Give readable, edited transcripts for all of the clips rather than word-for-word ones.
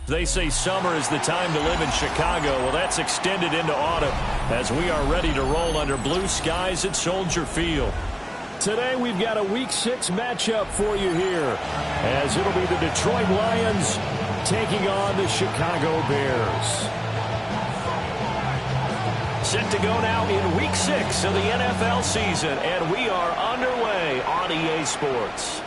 They say summer is the time to live in Chicago. Well, that's extended into autumn as we are ready to roll under blue skies at Soldier Field. Today we've got a Week 6 matchup for you here, as it'll be the Detroit Lions taking on the Chicago Bears. Set to go now in Week 6 of the NFL season, and we are underway on EA Sports.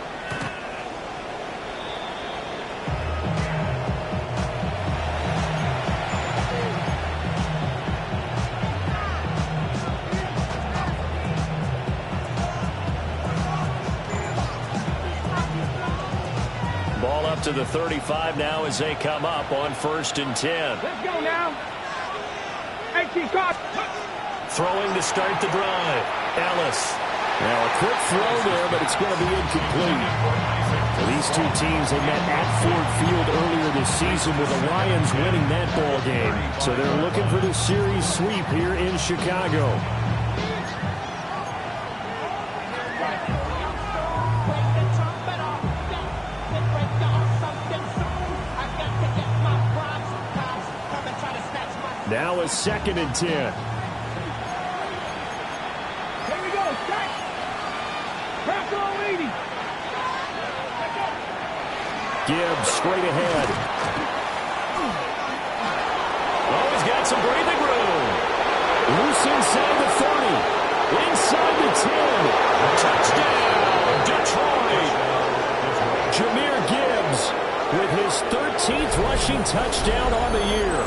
Ball up to the 35 now as they come up on 1st and 10. Let's go now. Throwing to start the drive. Ellis. Now a quick throw there, but it's going to be incomplete. Well, these two teams have met at Ford Field earlier this season with the Lions winning that ball game. So they're looking for the series sweep here in Chicago. Now a 2nd and 10. Here we go, strike. Press on 80. Gibbs straight ahead. Oh, he's got some breathing room. Loose inside the 30. Inside the 10. Touchdown, Detroit. Jahmyr Gibbs with his 13th rushing touchdown on the year.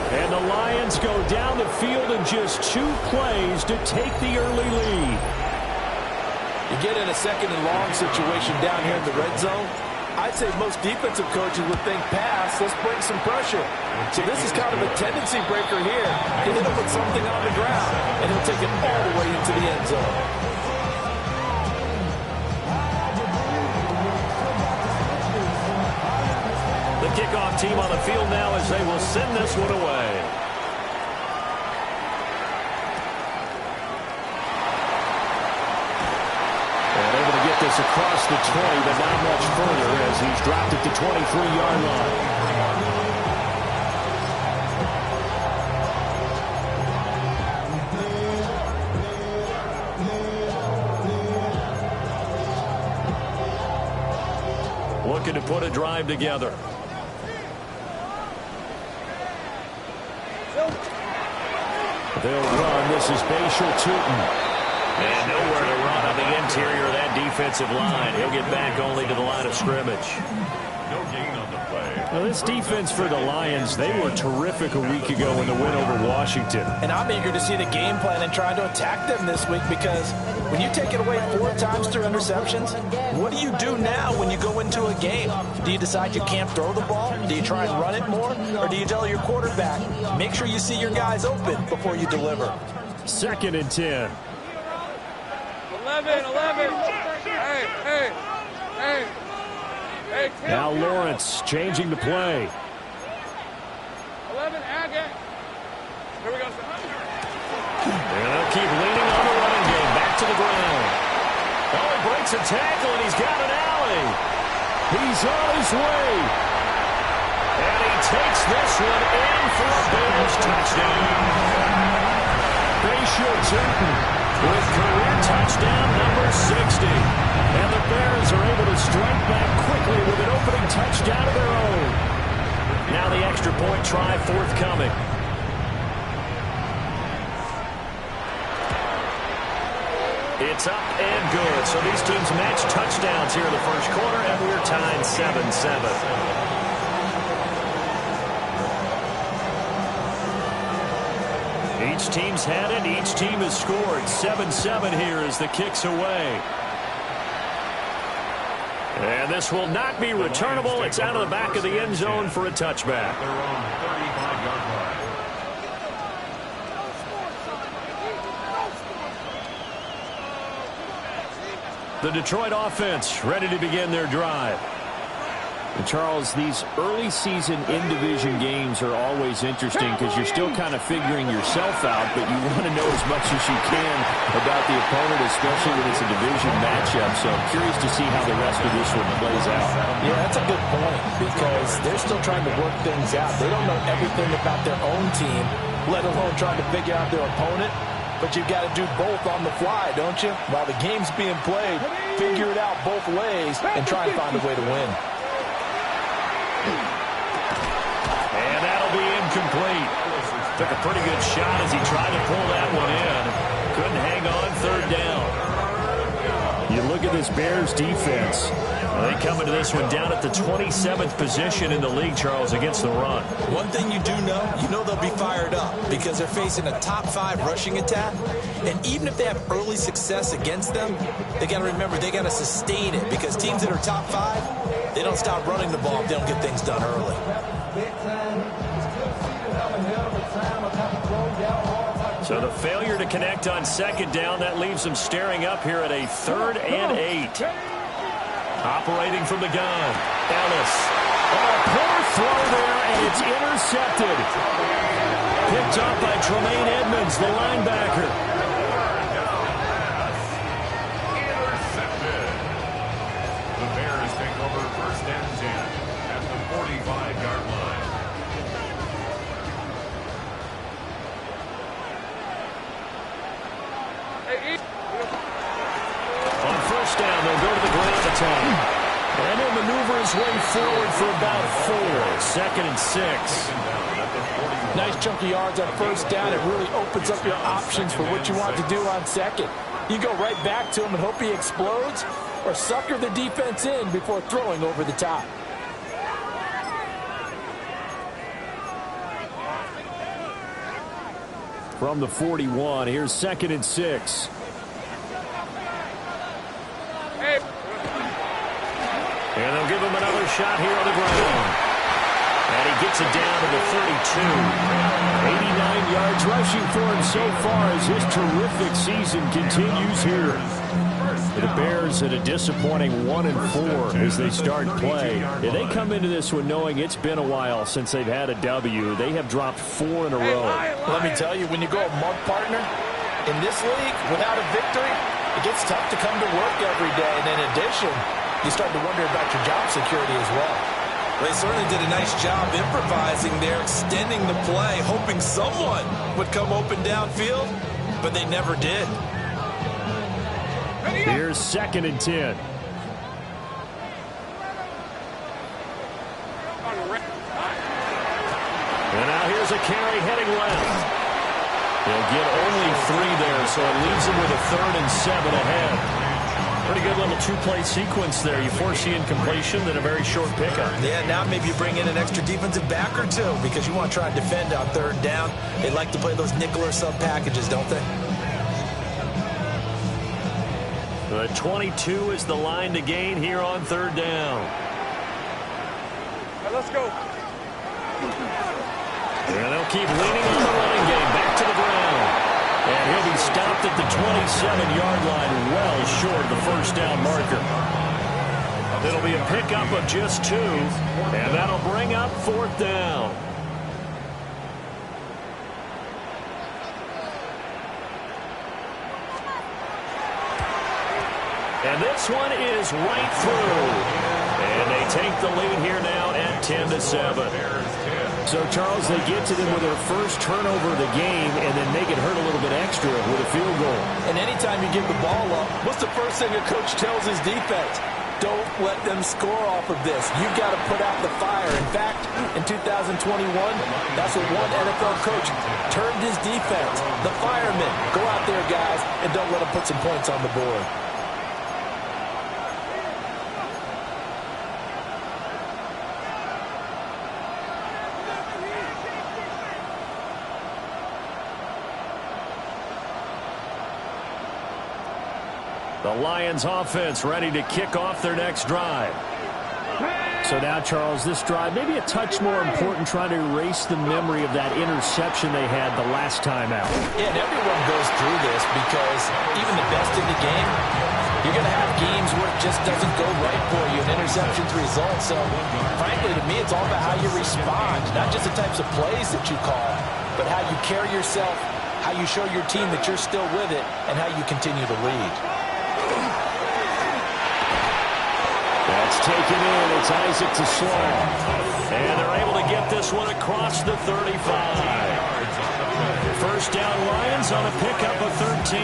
And the Lions go down the field in just 2 plays to take the early lead. You get in a 2nd and long situation down here in the red zone. I'd say most defensive coaches would think pass, let's bring some pressure. So this is kind of a tendency breaker here. You hit him with something on the ground, and he'll take it all the way into the end zone. The kickoff team on the field now as they will send this one away. And able to get this across the 20, but not much further as he's dropped at the 23-yard line. Looking to put a drive together. They'll run. This is Bashal Tootin. And nowhere to run on the interior of that defensive line. He'll get back only to the line of scrimmage. No gain on the play. Well, this defense for the Lions, they were terrific a week ago in the win over Washington. And I'm eager to see the game plan and try to attack them this week, because when you take it away 4 times through interceptions, what do you do now when you go into a game? Do you decide you can't throw the ball? Do you try and run it more? Or do you tell your quarterback, make sure you see your guys open before you deliver? 2nd and 10. 11. Hey. Now Lawrence changing the play. 11, Agate. Here we go, sir. And they'll keep leaning on the running game. Back to the ground. Oh, he breaks a tackle, and he's got an alley. He's on his way. And he takes this one in for a Bears touchdown. Bashal Tootin with career touchdown number 60. And the Bears are able to strike back quickly with an opening touchdown of their own. Now the extra point try forthcoming. It's up and good. So these teams match touchdowns here in the first quarter, and we're tied 7-7. Each team's had it. Each team has scored. 7-7 here as the kick's away. And this will not be returnable. It's out of the back of the end zone for a touchback. They're on 35-yard line. The Detroit offense ready to begin their drive. And Charles, these early season in-division games are always interesting because you're still kind of figuring yourself out, but you want to know as much as you can about the opponent, especially when it's a division matchup. So I'm curious to see how the rest of this one plays out. Yeah, that's a good point because they're still trying to work things out. They don't know everything about their own team, let alone trying to figure out their opponent. But you've got to do both on the fly, don't you? While the game's being played, figure it out both ways and try and find a way to win. And that'll be incomplete. Took a pretty good shot as he tried to pull that one in. Couldn't hang on, third down. You look at this Bears defense. They come into this one down at the 27th position in the league, Charles, against the run. One thing you do know, they'll be fired up because they're facing a top 5 rushing attack. And even if they have early success against them, they got to remember they got to sustain it because teams that are top 5, they don't stop running the ball if they don't get things done early. So the failure to connect on second down, that leaves them staring up here at a 3rd and 8. Operating from the gun, Ellis. Oh, poor throw there, and it's intercepted. Picked up by Tremaine Edmonds, the linebacker. Intercepted. The Bears take over 1st and 10 at the 45-yard line. On 1st down, they'll go to the ground attack. And he'll maneuver his way forward for about 4. 2nd and 6. Nice chunky yards on 1st down. It really opens up your options for what you want to do on 2nd. You go right back to him and hope he explodes, or sucker the defense in before throwing over the top. From the 41, here's 2nd and 6. And they'll give him another shot here on the ground. And he gets it down to the 32. 89 yards rushing for him so far as his terrific season continues here. The Bears at a disappointing 1-4 as they start play. Yeah, they come into this one knowing it's been a while since they've had a W. They have dropped 4 in a row. Let me tell you, when you go a mug partner in this league without a victory, it gets tough to come to work every day. And in addition, you start to wonder about your job security as well. They certainly did a nice job improvising there, extending the play, hoping someone would come open downfield, but they never did. Here's 2nd and 10. And now here's a carry heading left. He'll get only 3 there, so it leaves him with a 3rd and 7 ahead. Pretty good little 2-play sequence there. You force the incompletion, then a very short pickup. Yeah, now maybe you bring in an extra defensive back or 2 because you want to try and defend on 3rd down. They like to play those nickel or sub packages, don't they? The 22 is the line to gain here on 3rd down. Let's go. And they'll keep leaning on the running game. Back to the ground. And he'll be stopped at the 27-yard line, well short of the 1st down marker. It'll be a pickup of just 2, and that'll bring up 4th down. And this one is right through. And they take the lead here now at 10-7. So, Charles, they get to them with their first turnover of the game and then make it hurt a little bit extra with a field goal. And anytime you give the ball up, what's the first thing a coach tells his defense? Don't let them score off of this. You've got to put out the fire. In fact, in 2021, that's what one NFL coach turned his defense. The firemen. Go out there, guys, and don't let them put some points on the board. The Lions offense ready to kick off their next drive. So now, Charles, this drive maybe a touch more important, trying to erase the memory of that interception they had the last time out. Yeah, and everyone goes through this because even the best in the game, You're going to have games where it just doesn't go right for you, and interceptions result. So, frankly, to me, it's all about how you respond, not just the types of plays that you call, but how you carry yourself, how you show your team that you're still with it, and how you continue to lead. That's taken in. It's Isaac to Slaw. And they're able to get this one across the 35. First down Lions on a pickup of 13.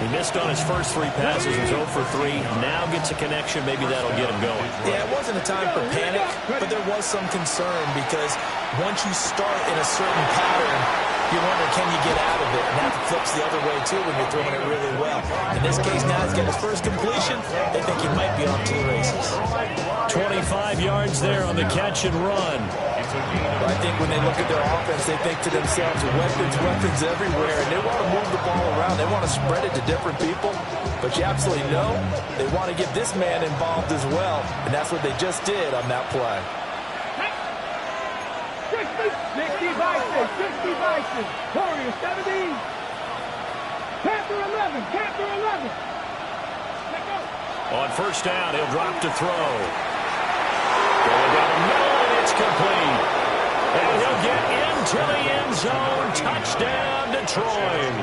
He missed on his first 3 passes, was 0 for 3. Now gets a connection. Maybe that'll get him going. Yeah, it wasn't a time for panic, but there was some concern because once you start in a certain pattern, you wonder, can you get out of it? And that flips the other way, too, when you're throwing it really well. In this case, now he's got his first completion. They think he might be off to the races. 25 yards there on the catch and run. I think when they look at their offense, they think to themselves, weapons everywhere, and they want to move the ball around. They want to spread it to different people, but you absolutely know they want to get this man involved as well, and that's what they just did on that play. 60 Vikings, Warriors 17. Panther 11, Panther 11. Let's go. On first down, he'll drop to throw. Going down the middle, and it's complete. And he'll get into the end zone. Touchdown, Detroit.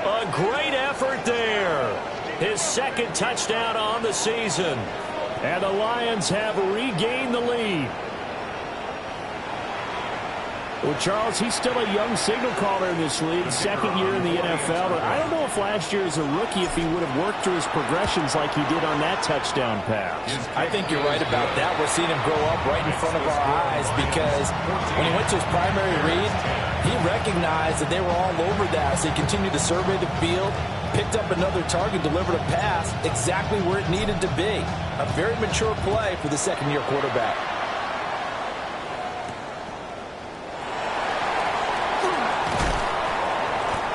A great effort there. His second touchdown on the season. And the Lions have regained the lead. Well, Charles, he's still a young signal caller in this league, second year in the NFL. But I don't know if last year as a rookie, if he would have worked through his progressions like he did on that touchdown pass. I think you're right about that. We're seeing him grow up right in front of our eyes because when he went to his primary read, he recognized that they were all over that. So he continued to survey the field, picked up another target, delivered a pass exactly where it needed to be. A very mature play for the second-year quarterback.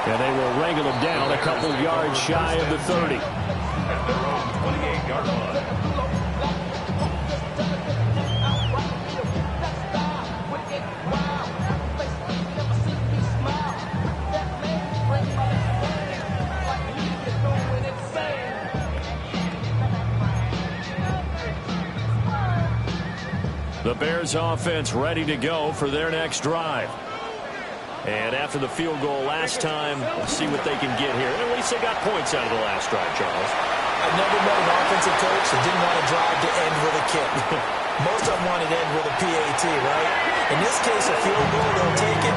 And they will wrangle him down a couple yards shy of the 30. At their own 28-yard line. The Bears offense ready to go for their next drive. And after the field goal last time, we'll see what they can get here. At least they got points out of the last drive, Charles. I've never met an offensive coach that didn't want to drive to end with a kick. Most of them wanted to end with a PAT, right? In this case, a field goal, they'll take it.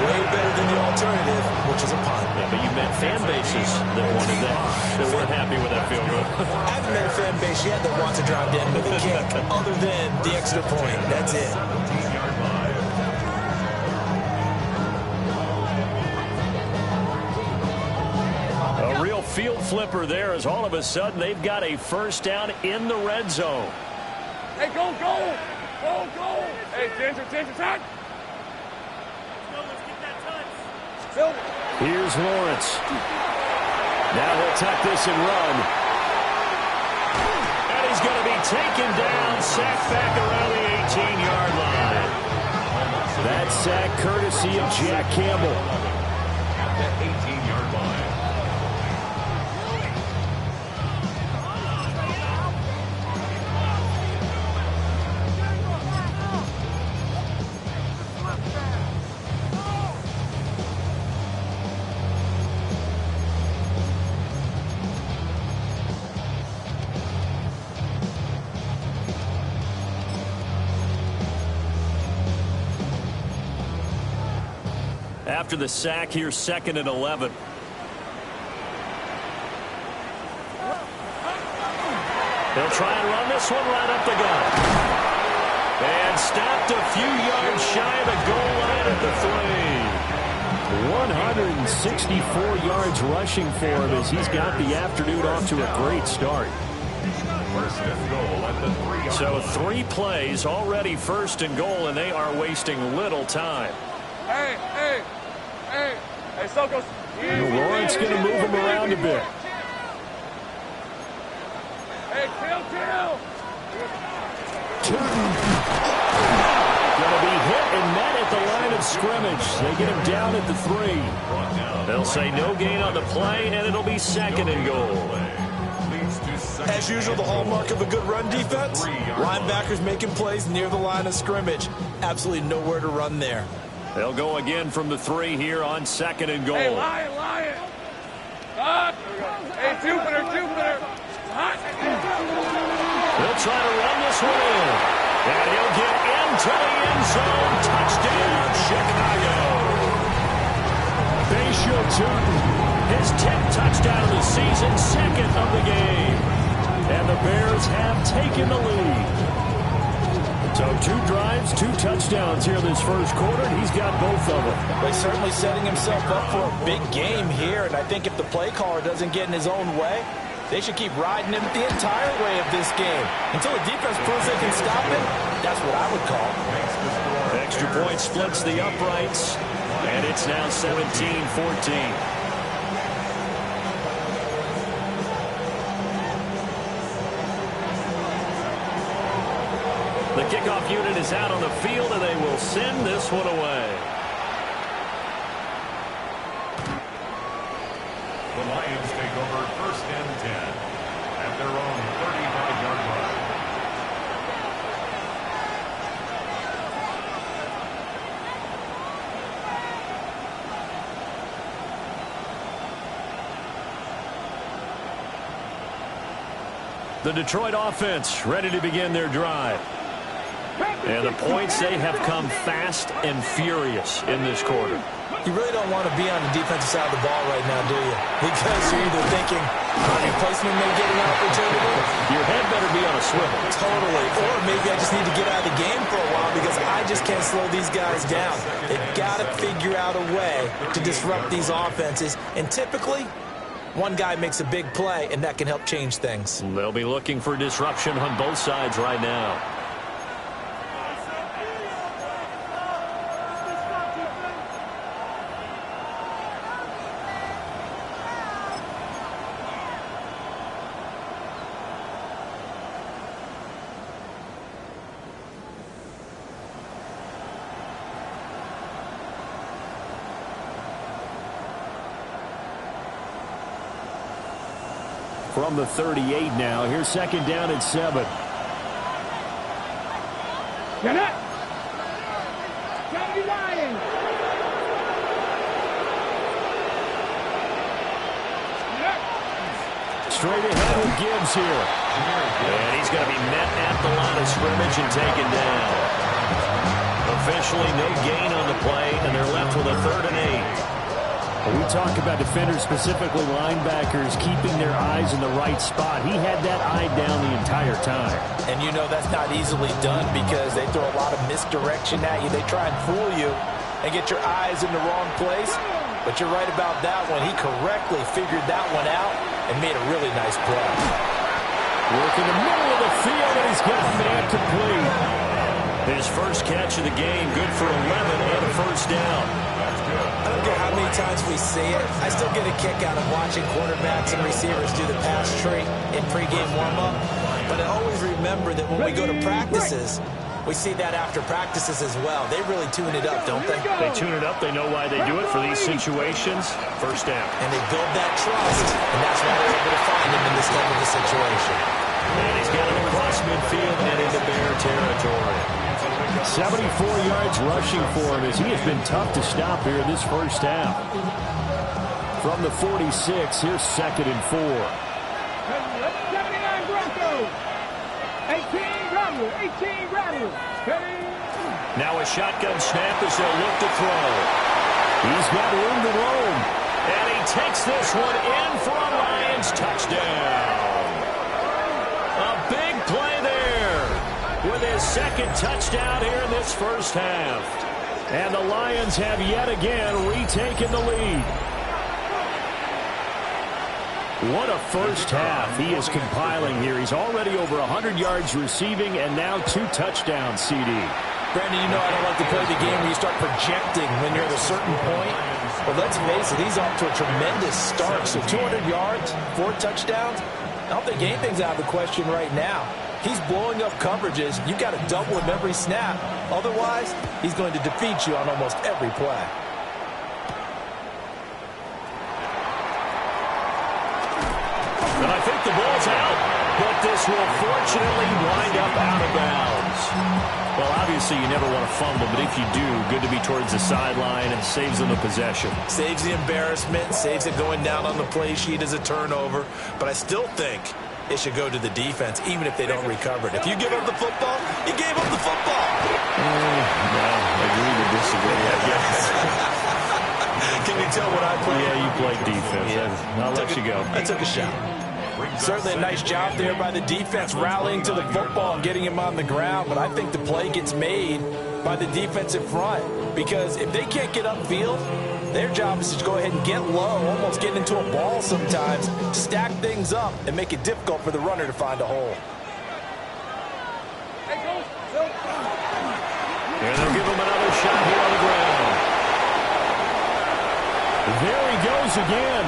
Way better than the alternative, which is a punt. Yeah, but you met fan bases that wanted that. They weren't happy with that field goal. I haven't met a fan base yet that wants to drive to end with a kick, other than the extra point. That's it. A real field flipper there as all of a sudden they've got a first down in the red zone. Hey, go! Hey, Ginger, touch! Let's get that touch. Here's Lawrence. Now he'll tuck this and run. And he's going to be taken down, sacked back around the 18-yard line. That sack courtesy of Jack Campbell. At that 18-yard line. After the sack, here's 2nd and 11. They'll try and run this one right up the gut. And stopped a few yards shy of the goal line at the 3. 164 yards rushing for him as he's got the afternoon off to a great start. First and goal at the 3-yard So line. 3 plays already first and goal, and they are wasting little time. Hey, Sokos. Lawrence going to move him around a bit. Hey, chill. Going to be hit and met at the line of of scrimmage. They get him down at the 3. They'll say no gain on the play, and it'll be 2nd and goal. As usual, the hallmark of a good run defense, linebackers making plays near the line of scrimmage. Absolutely nowhere to run there. They'll go again from the 3 here on 2nd and goal. Hey, Lion. Hey, Jupiter. They'll try to run this one in. And he'll get into the end zone. Touchdown, Chicago. Bayshore Tootin, his 10th touchdown of the season, 2nd of the game. And the Bears have taken the lead. So 2 drives, 2 touchdowns here this first quarter, and he's got both of them. Well, he's certainly setting himself up for a big game here, and I think if the play caller doesn't get in his own way, they should keep riding him the entire way of this game. Until the defense proves they can stop him, that's what I would call. Extra point splits the uprights, and it's now 17-14. The kickoff unit is out on the field, and they will send this one away. The Lions take over 1st and 10 at their own 35-yard line. The Detroit offense ready to begin their drive. And the points, they have come fast and furious in this quarter. You really don't want to be on the defensive side of the ball right now, do you? Because you're either thinking, my replacement may get an opportunity. Your head better be on a swivel. Totally. Or maybe I just need to get out of the game for a while because I just can't slow these guys down. They've got to figure out a way to disrupt these offenses. And typically, one guy makes a big play, and that can help change things. They'll be looking for disruption on both sides right now. From the 38 now. Here's 2nd down and 7. Get up! Johnny Lions! Straight ahead with Gibbs here. And he's going to be met at the line of scrimmage and taken down. Officially no gain on the play, and they're left with a 3rd and 8. We talk about defenders, specifically linebackers, keeping their eyes in the right spot. He had that eye down the entire time. And you know that's not easily done because they throw a lot of misdirection at you. They try and fool you and get your eyes in the wrong place. But you're right about that one. He correctly figured that one out and made a really nice play. Work in the middle of the field, and he's got a man complete. His first catch of the game, good for 11 and a 1st down. I don't care how many times we see it. I still get a kick out of watching quarterbacks and receivers do the pass tree in pregame warm-up. But I always remember that when we go to practices, we see that after practices as well. They really tune it up, don't they? They tune it up. They know why they do it for these situations. 1st down. And they build that trust, and that's why they're able to find him in this type of a situation. And he's got it across midfield and into Bear territory. 74 yards rushing for him as he has been tough to stop here in this first half. From the 46, here's 2nd and 4. 79 Broncos. 18 Rebels. Now a shotgun snap as they'll look to throw. He's got room to roam. And he takes this one in for a Lions touchdown. A big play there with his 2nd touchdown here in this first half. And the Lions have yet again retaken the lead. What a first half he is compiling here. He's already over 100 yards receiving and now 2 touchdowns, CD. Brandon, you know I don't like to play the game where you start projecting when you're at a certain point. But let's face it, he's off to a tremendous start. So 200 yards, 4 touchdowns. I don't think anything's out of the question right now. He's blowing up coverages. You got to double him every snap. Otherwise, he's going to defeat you on almost every play. And I think the ball's out, but this will fortunately wind up out of bounds. Well, obviously you never want to fumble, but if you do, good to be towards the sideline and saves them the possession. Saves the embarrassment, saves it going down on the play sheet as a turnover. But I still think it should go to the defense, even if they don't recover it. If you give up the football, you gave up the football. No, agree to disagree, I guess. Can you tell what I played? Yeah, you played defense. Yeah. I'll let you go. I took a shot. Certainly a nice job there by the defense rallying to the football and getting him on the ground, but I think the play gets made by the defensive front because if they can't get upfield, their job is to go ahead and get low, almost get into a ball sometimes, stack things up, and make it difficult for the runner to find a hole. And they'll give him another shot here on the ground. There he goes again.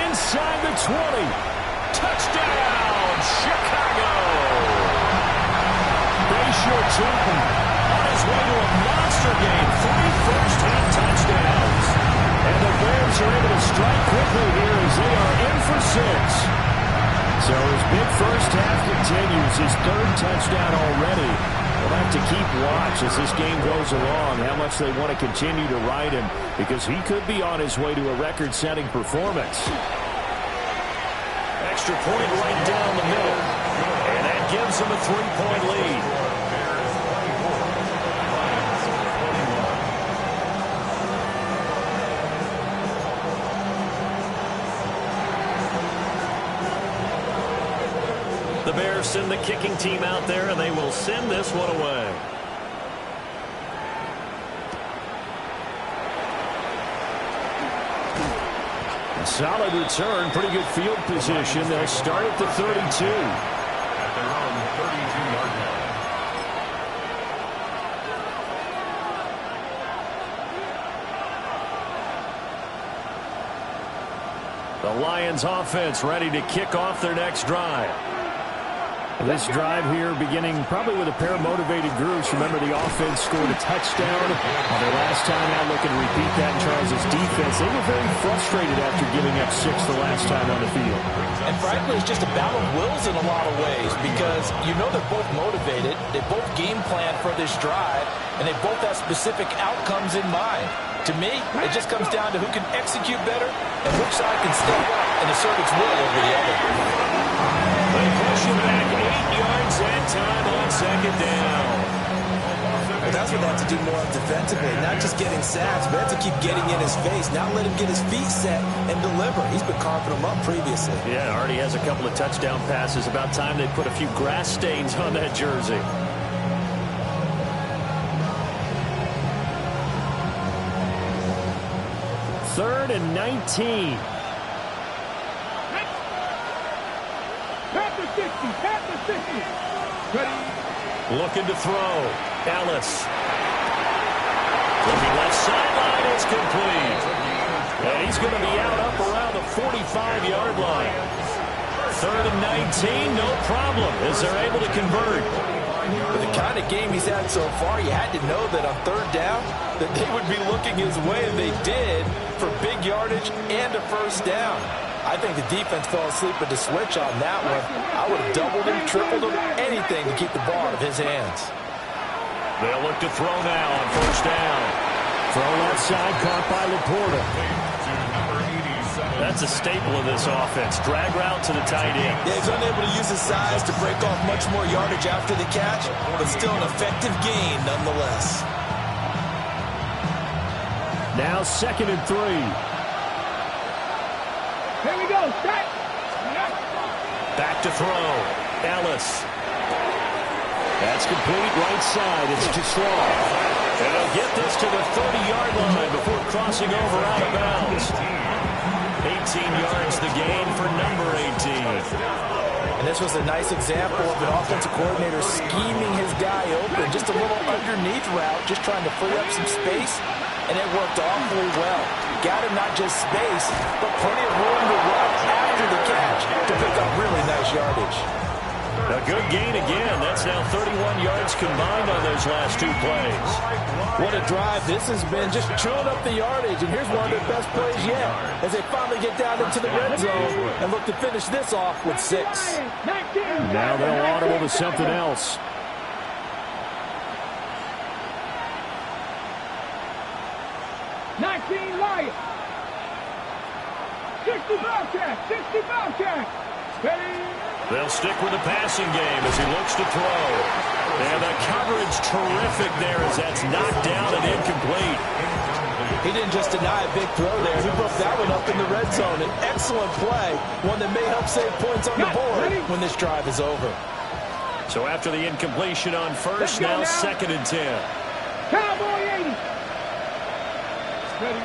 Inside the 20. Touchdown, Chicago! Bayshore Chapman on his way to a monster game. 3 first-half touchdowns. And the Bears are able to strike quickly here as they are in for 6. So his big first half continues. His 3rd touchdown already. We'll have to keep watch as this game goes along, how much they want to continue to ride him, because he could be on his way to a record-setting performance. Extra point right down the middle. And that gives them a 3-point lead. The Bears send the kicking team out there, and they will send this one away. A solid return, pretty good field position. They'll start at the 32. At their own 32-yard line. The Lions offense ready to kick off their next drive. This drive here beginning probably with a pair of motivated groups. Remember, the offense scored a touchdown on their last time out, looking to repeat that in Charles' defense. They were very frustrated after giving up 6 the last time on the field. And frankly, it's just a battle of wills in a lot of ways because you know they're both motivated, they both game plan for this drive, and they both have specific outcomes in mind. To me, it just comes down to who can execute better and which side can step up and assert its will over the other. They push him back 8 yards that time on 2nd down. Well, that's what they have to do more defensively, not just getting sacks, but have to keep getting in his face, not let him get his feet set and deliver. He's been carving them up previously. Yeah, already has a couple of touchdown passes. About time they put a few grass stains on that jersey. Third and 19. Pat the 60. Pat the 60. Ready. Looking to throw. Ellis. Looking left sideline. It's complete. And he's going to be out up around the 45-yard line. Third and 19, no problem, as they're able to convert. With the kind of game he's had so far, you had to know that on 3rd down, that they would be looking his way, and they did, for big yardage and a first down. I think the defense fell asleep with the switch on that one. I would have doubled him, tripled him, anything to keep the ball out of his hands. They'll look to throw now on 1st down. Throw left side, caught by Laporta. That's a staple of this offense. Drag route to the tight end. Yeah, he's unable to use his size to break off much more yardage after the catch, but still an effective gain nonetheless. Now 2nd and 3. Here we go. Back. Back to throw. Ellis. That's complete right side. It's too slow. And they'll get this to the 30-yard line before crossing over out of bounds. 18 yards the gain for number 18. And this was a nice example of an offensive coordinator scheming his guy open. Just a little underneath route, just trying to free up some space, and it worked awfully well. Got him not just space, but plenty of room to run after the catch to pick up really nice yardage. A good gain again. That's now 31 yards combined on those last 2 plays. What a drive this has been, just chewing up the yardage. And here's one of their best plays yet as they finally get down into the red zone and look to finish this off with 6. Now they'll audible to something else. Lions. 60 Bobcats. 60 Bobcats. Ready? They'll stick with the passing game as he looks to throw. And the coverage terrific there as that's knocked down and incomplete. He didn't just deny a big throw there. He broke that one up in the red zone. An excellent play, one that may help save points on the board when this drive is over. So after the incompletion on first, now 2nd and 10. Cowboy 80. Ready?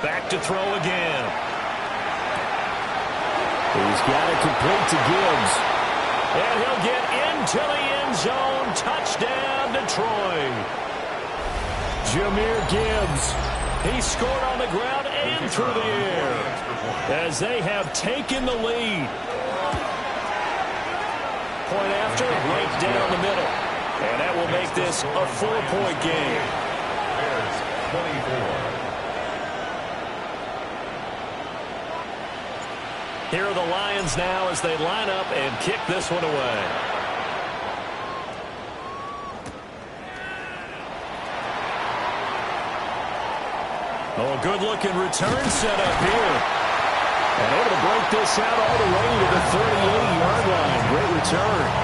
Back to throw again. He's got it complete to Gibbs. And he'll get into the end zone. Touchdown, Detroit. Jahmyr Gibbs. He scored on the ground and through the air as they have taken the lead. Point after, right down the middle. And that will make this a 4-point game. Bears 24. Here are the Lions now as they line up and kick this one away. Oh, good-looking return set up here. And able to break this out all the way to the 38-yard line. Great return.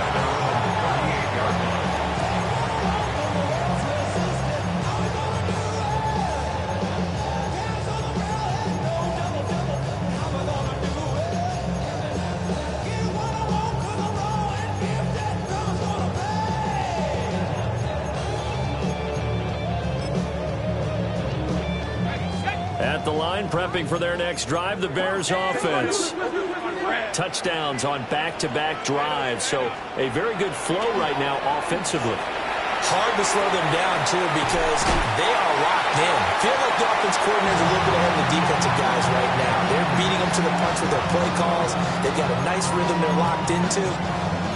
At the line, prepping for their next drive, the Bears offense. Touchdowns on back-to-back drives, so a very good flow right now offensively. Hard to slow them down, too, because they are locked in. Feel like the offense coordinator is a little bit ahead of the defensive guys right now. They're beating them to the punch with their play calls. They've got a nice rhythm they're locked into.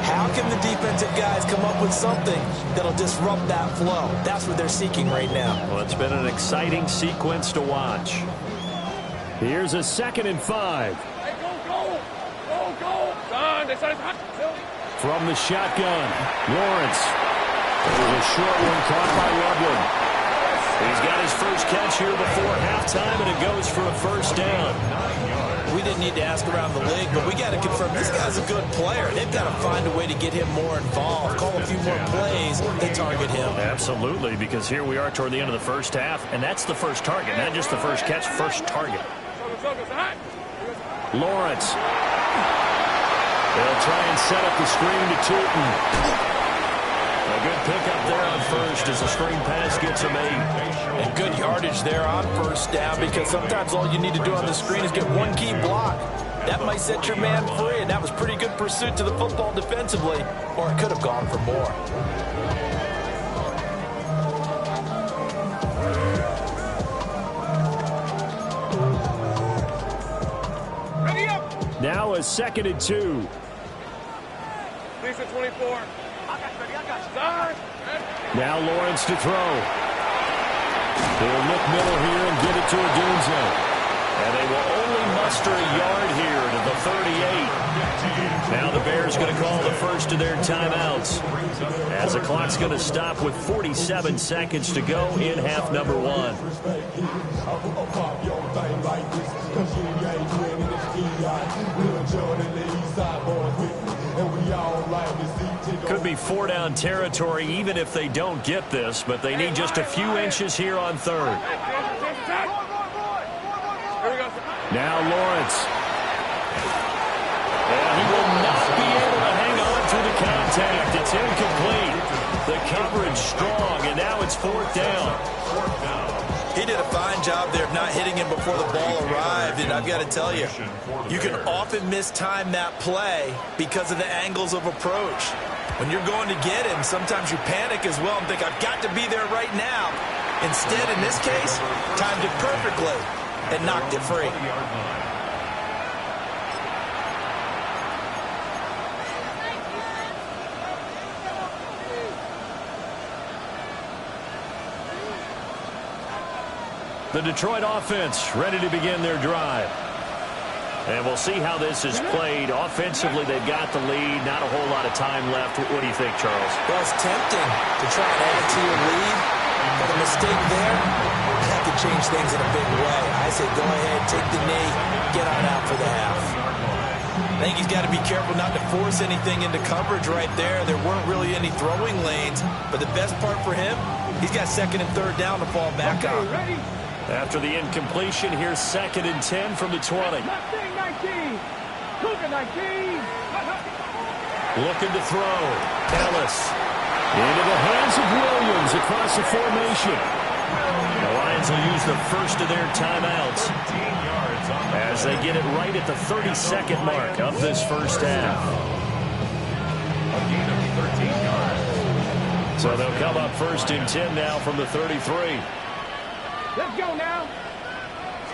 How can the defensive guys come up with something that'll disrupt that flow? That's what they're seeking right now. Well, it's been an exciting sequence to watch. Here's a 2nd and 5. Hey, go. Son, this is hot. From the shotgun, Lawrence. There's a short one caught by Loveland. He's got his first catch here before halftime, and it goes for a first down. We didn't need to ask around the league, but we got to confirm this guy's a good player. They've got to find a way to get him more involved, call a few more plays that target him. Absolutely, because here we are toward the end of the first half, and that's the first target, not just the first catch, first target. Lawrence. They'll try and set up the screen to Tootin. A good pickup there on first as the screen pass gets him 8. And good yardage there on first down, because sometimes all you need to do on the screen is get one key block. That might set your man free, and that was pretty good pursuit to the football defensively, or it could have gone for more. Ready up. Now a 2nd and 2. Please at 24. Son. Now Lawrence to throw. They'll look middle here and get it to Odunze. And they will only muster a yard here to the 38. Now the Bears going to call the first of their timeouts, as the clock's going to stop with 47 seconds to go in half number 1. Could be 4-down territory even if they don't get this, but they need just a few inches here on third. Now Lawrence. And he will not be able to hang on through the contact. It's incomplete. The coverage strong, and now it's 4th down. He did a fine job there of not hitting him before the ball arrived, and I've got to tell you, you can often mistime that play because of the angles of approach. When you're going to get him, sometimes you panic as well and think, I've got to be there right now. Instead, in this case, timed it perfectly and knocked it free. The Detroit offense ready to begin their drive. And we'll see how this is played. Offensively, they've got the lead. Not a whole lot of time left. What do you think, Charles? Well, it's tempting to try and add to your lead, but a mistake there, that could change things in a big way. I say go ahead, take the knee, get on out for the half. I think he's got to be careful not to force anything into coverage right there. There weren't really any throwing lanes, but the best part for him, he's got second and third down to fall back on. Ready? After the incompletion, here's 2nd and 10 from the 20. 19. Cougar 19. Looking to throw. Ellis. Into the hands of Williams across the formation. The Lions will use the first of their timeouts as they get it right at the 32nd mark of this first half. A gain of 13 yards. So they'll come up 1st and 10 now from the 33. Let's go now.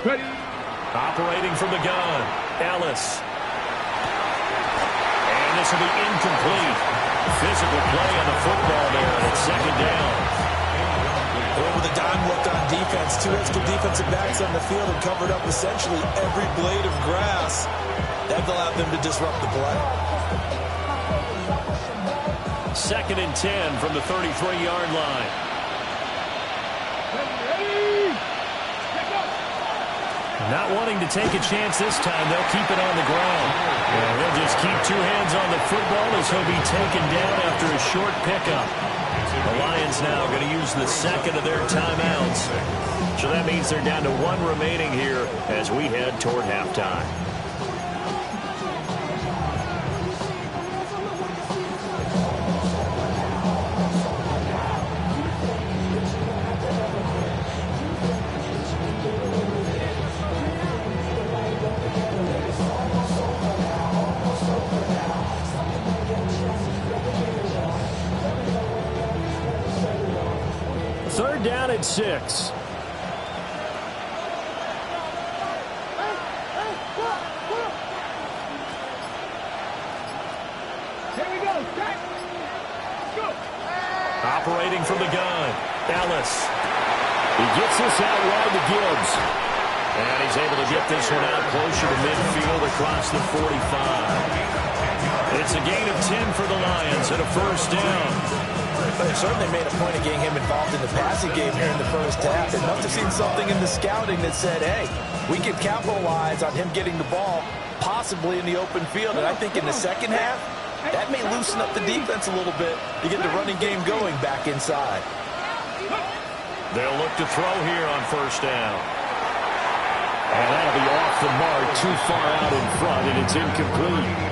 Ready? Operating from the gun. Ellis. And this will be incomplete. Physical play on the football there, and it's 2nd down. Over the dime look on defense. 2 extra defensive backs on the field and covered up essentially every blade of grass. That allowed them to disrupt the play. 2nd and 10 from the 33-yard line. Not wanting to take a chance this time, they'll keep it on the ground. And they'll just keep 2 hands on the football as he'll be taken down after a short pickup. The Lions now going to use the 2nd of their timeouts. So that means they're down to 1 remaining here as we head toward halftime. Down at 6. Here we go. Set. Go. Operating from the gun. Ellis. He gets this out wide to Gibbs. And he's able to get this one out closer to midfield across the 45. It's a gain of 10 for the Lions and a 1st down. They certainly made a point of getting him involved in the passing game here in the first half. They must have seen something in the scouting that said, hey, we can capitalize on him getting the ball possibly in the open field. And I think in the second half, that may loosen up the defense a little bit to get the running game going back inside. They'll look to throw here on 1st down. And that'll be off the mark, too far out in front, and it's incomplete.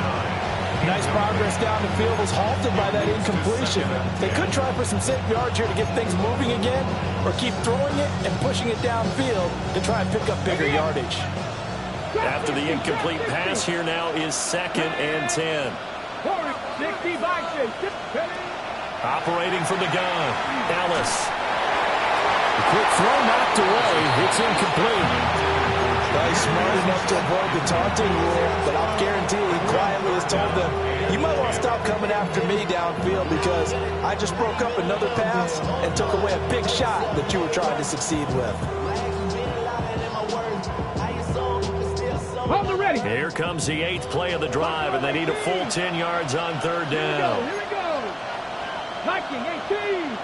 Nice progress down the field was halted by that incompletion. They could try for some safe yards here to get things moving again, or keep throwing it and pushing it downfield to try and pick up bigger yardage. After the incomplete pass, here now is 2nd and 10. Operating from the gun, Ellis. The quick throw knocked away. It's incomplete. He's smart enough to avoid the taunting rule, but I'll guarantee he quietly has told them, you might want to stop coming after me downfield because I just broke up another pass and took away a big shot that you were trying to succeed with. Ready. Here comes the 8th play of the drive, and they need a full 10 yards on 3rd down. Here we go. Viking 18.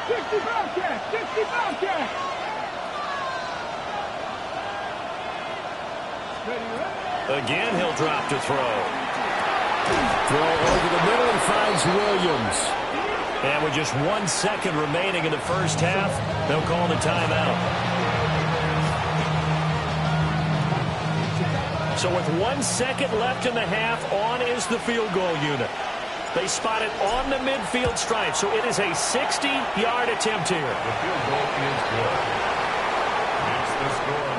60 Bobcat. 60 Bobcat. Again, he'll drop to throw. Throw over the middle and finds Williams. And with just 1 second remaining in the first half, they'll call the timeout. So with 1 second left in the half, on is the field goal unit. They spot it on the midfield stripe, so it is a 60-yard attempt here. The field goal is good. That's the score.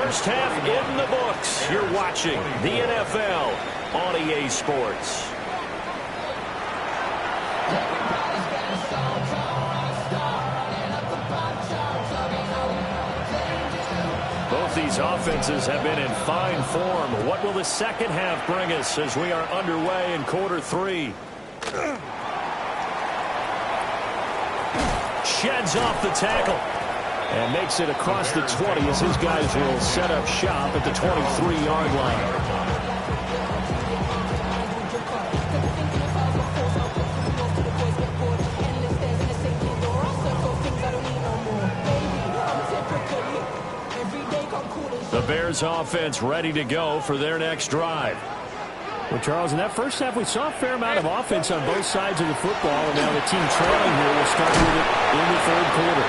First half in the books. You're watching the NFL on EA Sports. Both these offenses have been in fine form. What will the second half bring us as we are underway in quarter 3? Sheds off the tackle. And makes it across the 20 as his guys will set up shop at the 23-yard line. The Bears offense ready to go for their next drive. Well, Charles, in that first half, we saw a fair amount of offense on both sides of the football, and now the team trailing here will start with it in the third quarter.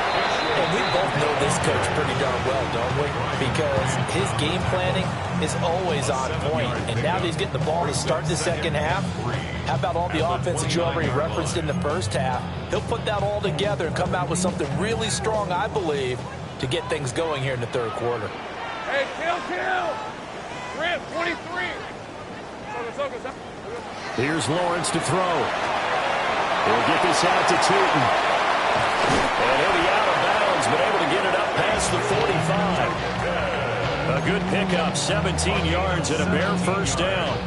And we both know this coach pretty darn well, don't we? Because his game planning is always on point, and now that he's getting the ball to start the second half, how about all the offense that you already referenced in the first half? He'll put that all together and come out with something really strong, I believe, to get things going here in the third quarter. Hey, kill! Rip, 23. Here's Lawrence to throw. He'll get this out to Tootin. And he'll be out of bounds, but able to get it up past the 45. A good pickup, 17 yards and a Bear first down.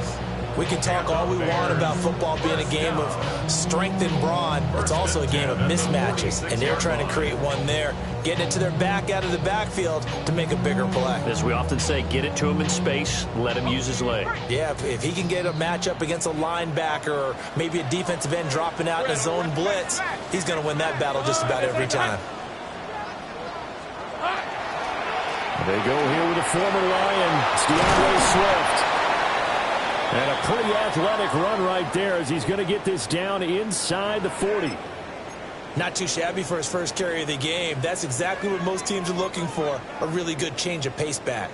We can talk all we want about football being a game of strength and brawn. It's also a game of mismatches, and they're trying to create one there, getting it to their back out of the backfield to make a bigger play. As we often say, get it to him in space, let him use his leg. Yeah, if he can get a matchup against a linebacker or maybe a defensive end dropping out in a zone blitz, he's going to win that battle just about every time. They go here with a former Lion, DeAndre Swift. And a pretty athletic run right there as he's going to get this down inside the 40. Not too shabby for his first carry of the game. That's exactly what most teams are looking for, a really good change of pace back.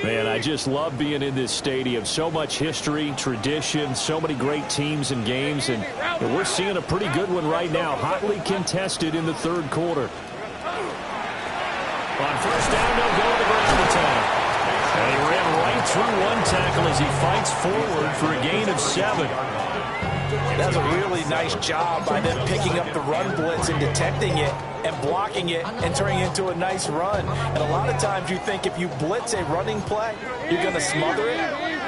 Man, I just love being in this stadium. So much history, tradition, so many great teams and games, and we're seeing a pretty good one right now, hotly contested in the third quarter. On first down, they'll go to the ground attack. And he ran right through one tackle as he fights forward for a gain of 7. That's a really nice job by them picking up the run blitz and detecting it and blocking it and turning it into a nice run. And a lot of times you think if you blitz a running play, you're going to smother it.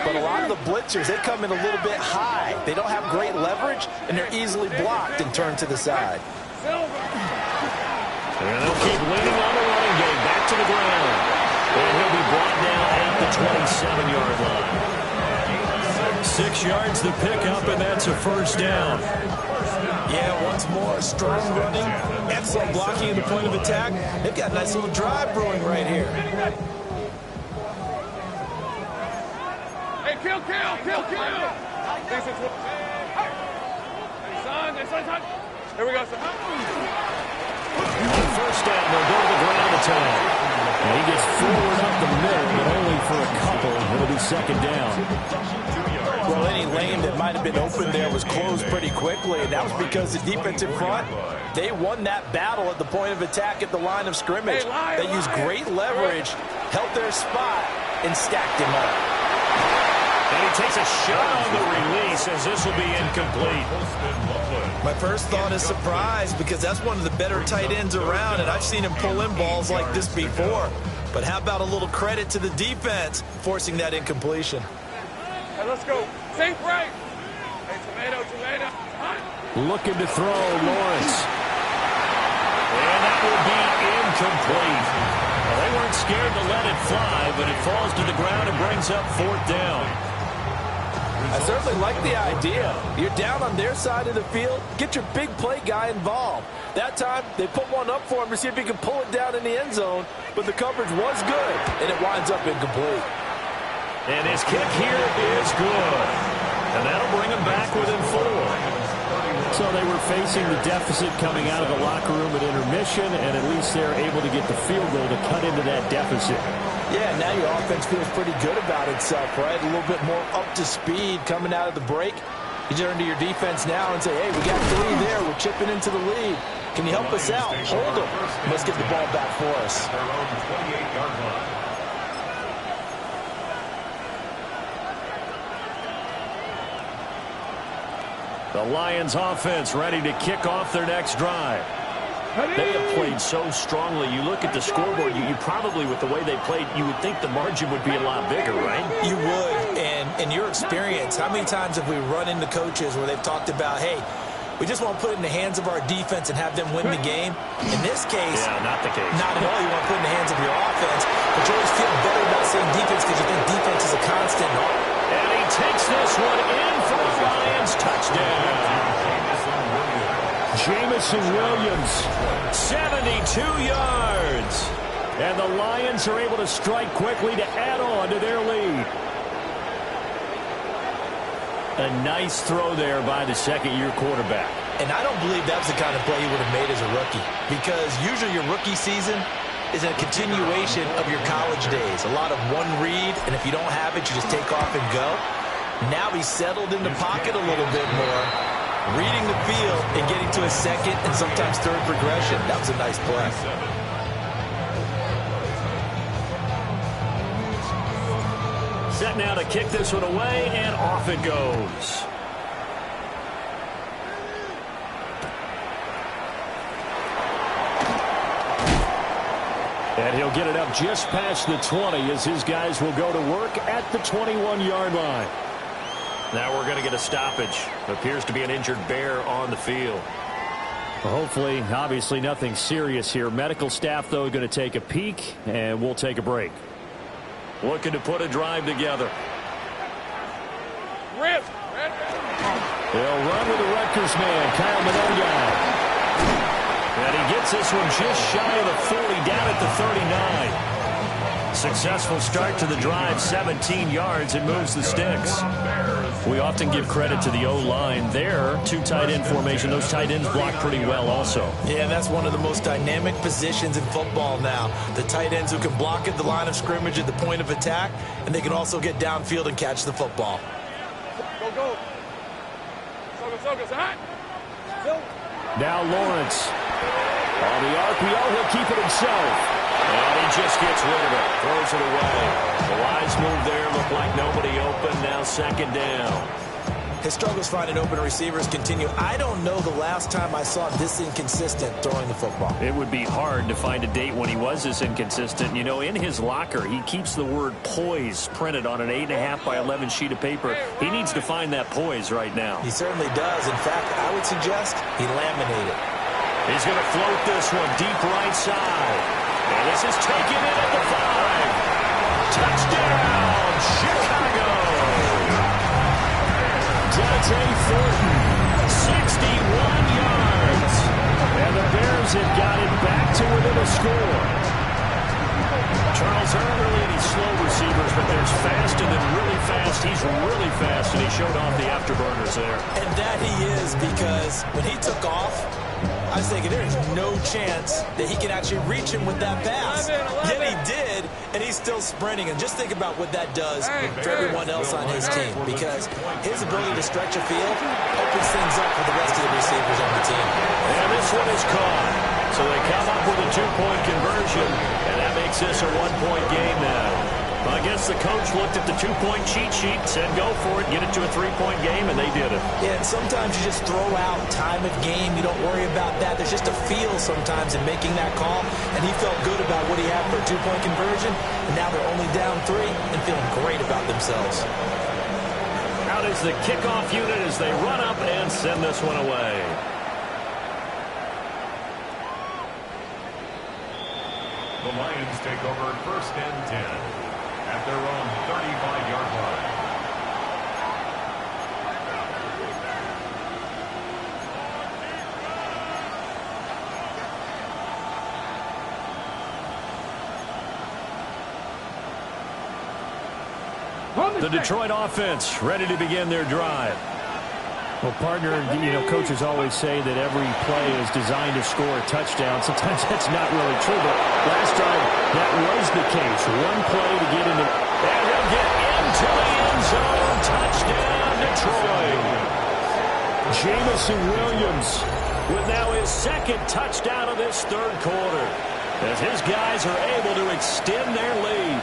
But a lot of the blitzers, they come in a little bit high. They don't have great leverage, and they're easily blocked and turned to the side. And they'll keep leaning on the running game. Back to the ground. And he'll be brought down at the 27-yard line. 6 yards the pickup, and that's a first down. Yeah, once more, strong running, excellent blocking at the point of attack. They've got a nice little drive brewing right here. Hey, kill! Son. Here we go, son. On first down, they'll go to the ground attack. And he gets forward up the middle, but only for a couple. It'll be second down. Well, any lane that might have been open there was closed pretty quickly, and that was because the defensive front, they won that battle at the point of attack at the line of scrimmage. They used great leverage, held their spot, and stacked him up. And he takes a shot on the release as this will be incomplete. My first thought is surprise because that's one of the better tight ends around, and I've seen him pull in balls like this before. But how about a little credit to the defense forcing that incompletion? Hey, let's go. Safe right. Hey, tomato. Looking to throw, Lawrence. And that will be incomplete. Well, they weren't scared to let it fly, but it falls to the ground and brings up fourth down. I certainly like the idea. You're down on their side of the field. Get your big play guy involved. That time, they put one up for him to see if he can pull it down in the end zone, but the coverage was good, and it winds up incomplete. And his kick here is good. And that'll bring him back within 4. So they were facing the deficit coming out of the locker room at intermission, and at least they're able to get the field goal to cut into that deficit. Yeah, now your offense feels pretty good about itself, right? A little bit more up to speed coming out of the break. You turn to your defense now and say, hey, we got 3 there. We're chipping into the lead. Can you help us out? Hold them. Let's get the ball back for us. The Lions offense ready to kick off their next drive. They have played so strongly. You look at the scoreboard, you probably, with the way they played, you would think the margin would be a lot bigger, right? You would. And in your experience, how many times have we run into coaches where they've talked about, hey, we just want to put it in the hands of our defense and have them win the game? In this case, not the case. Not at all. You want to put it in the hands of your offense, but you always feel better about saying defense because you think defense is a constant. And he takes this one in for the Lions. Touchdown. Jamison Williams, 72 yards. And the Lions are able to strike quickly to add on to their lead. A nice throw there by the second-year quarterback. And I don't believe that was the kind of play he would have made as a rookie, because usually your rookie season is a continuation of your college days. A lot of one read, and if you don't have it, you just take off and go. Now he's settled in the pocket a little bit more, reading the field and getting to a second and sometimes third progression. That was a nice play. Set now to kick this one away, and off it goes. And he'll get it up just past the 20 as his guys will go to work at the 21-yard line. Now we're going to get a stoppage. Appears to be an injured bear on the field. Well, hopefully, obviously nothing serious here. Medical staff, though, going to take a peek, and we'll take a break. Looking to put a drive together. Rip. They'll run with the Rutgers man, Kyle Mononga. And he gets this one just shy of the 40, down at the 39. Successful start to the drive, 17 yards, and moves the sticks. We often give credit to the O-line there. Two tight end formation. Those tight ends block pretty well also. Yeah, that's one of the most dynamic positions in football now. The tight ends who can block at the line of scrimmage at the point of attack, and they can also get downfield and catch the football. Go. Now Lawrence. On the RPO, he'll keep it himself. And he just gets rid of it. Throws it away. The wise move there. Looked like nobody open. Now second down. His struggles finding open receivers continue. I don't know the last time I saw this inconsistent throwing the football. It would be hard to find a date when he was this inconsistent. You know, in his locker, he keeps the word poise printed on an 8.5 by 11 sheet of paper. He needs to find that poise right now. He certainly does. In fact, I would suggest he laminate it. He's going to float this one deep right side. And this is taken in at the 5. Touchdown, Chicago. Dante Thornton, 61 yards. And the Bears have got it back to within a score. Charles, there aren't really any slow receivers, but there's fast and then really fast. He's really fast, and he showed off the afterburners there. And that he is, because when he took off, I was thinking there is no chance that he can actually reach him with that pass. Yet he did, and he's still sprinting. And just think about what that does for everyone else on his team, because his ability to stretch a field opens things up for the rest of the receivers on the team. And this one is caught. So they come up with a 2-point conversion, and that makes this a 1-point game now. Well, I guess the coach looked at the 2-point cheat sheet, said go for it, get it to a 3-point game, and they did it. Yeah, and sometimes you just throw out time of game. You don't worry about that. There's just a feel sometimes in making that call, and he felt good about what he had for a 2-point conversion, and now they're only down 3 and feeling great about themselves. Out is the kickoff unit as they run up and send this one away. The Lions take over 1st and 10 at their own 35-yard line. The Detroit offense ready to begin their drive. Well, partner, you know, coaches always say that every play is designed to score a touchdown. Sometimes that's not really true, but last time that was the case. One play to get into, and he'll get into the end zone. Touchdown, Detroit. Jamison Williams with now his 2nd touchdown of this 3rd quarter, as his guys are able to extend their lead.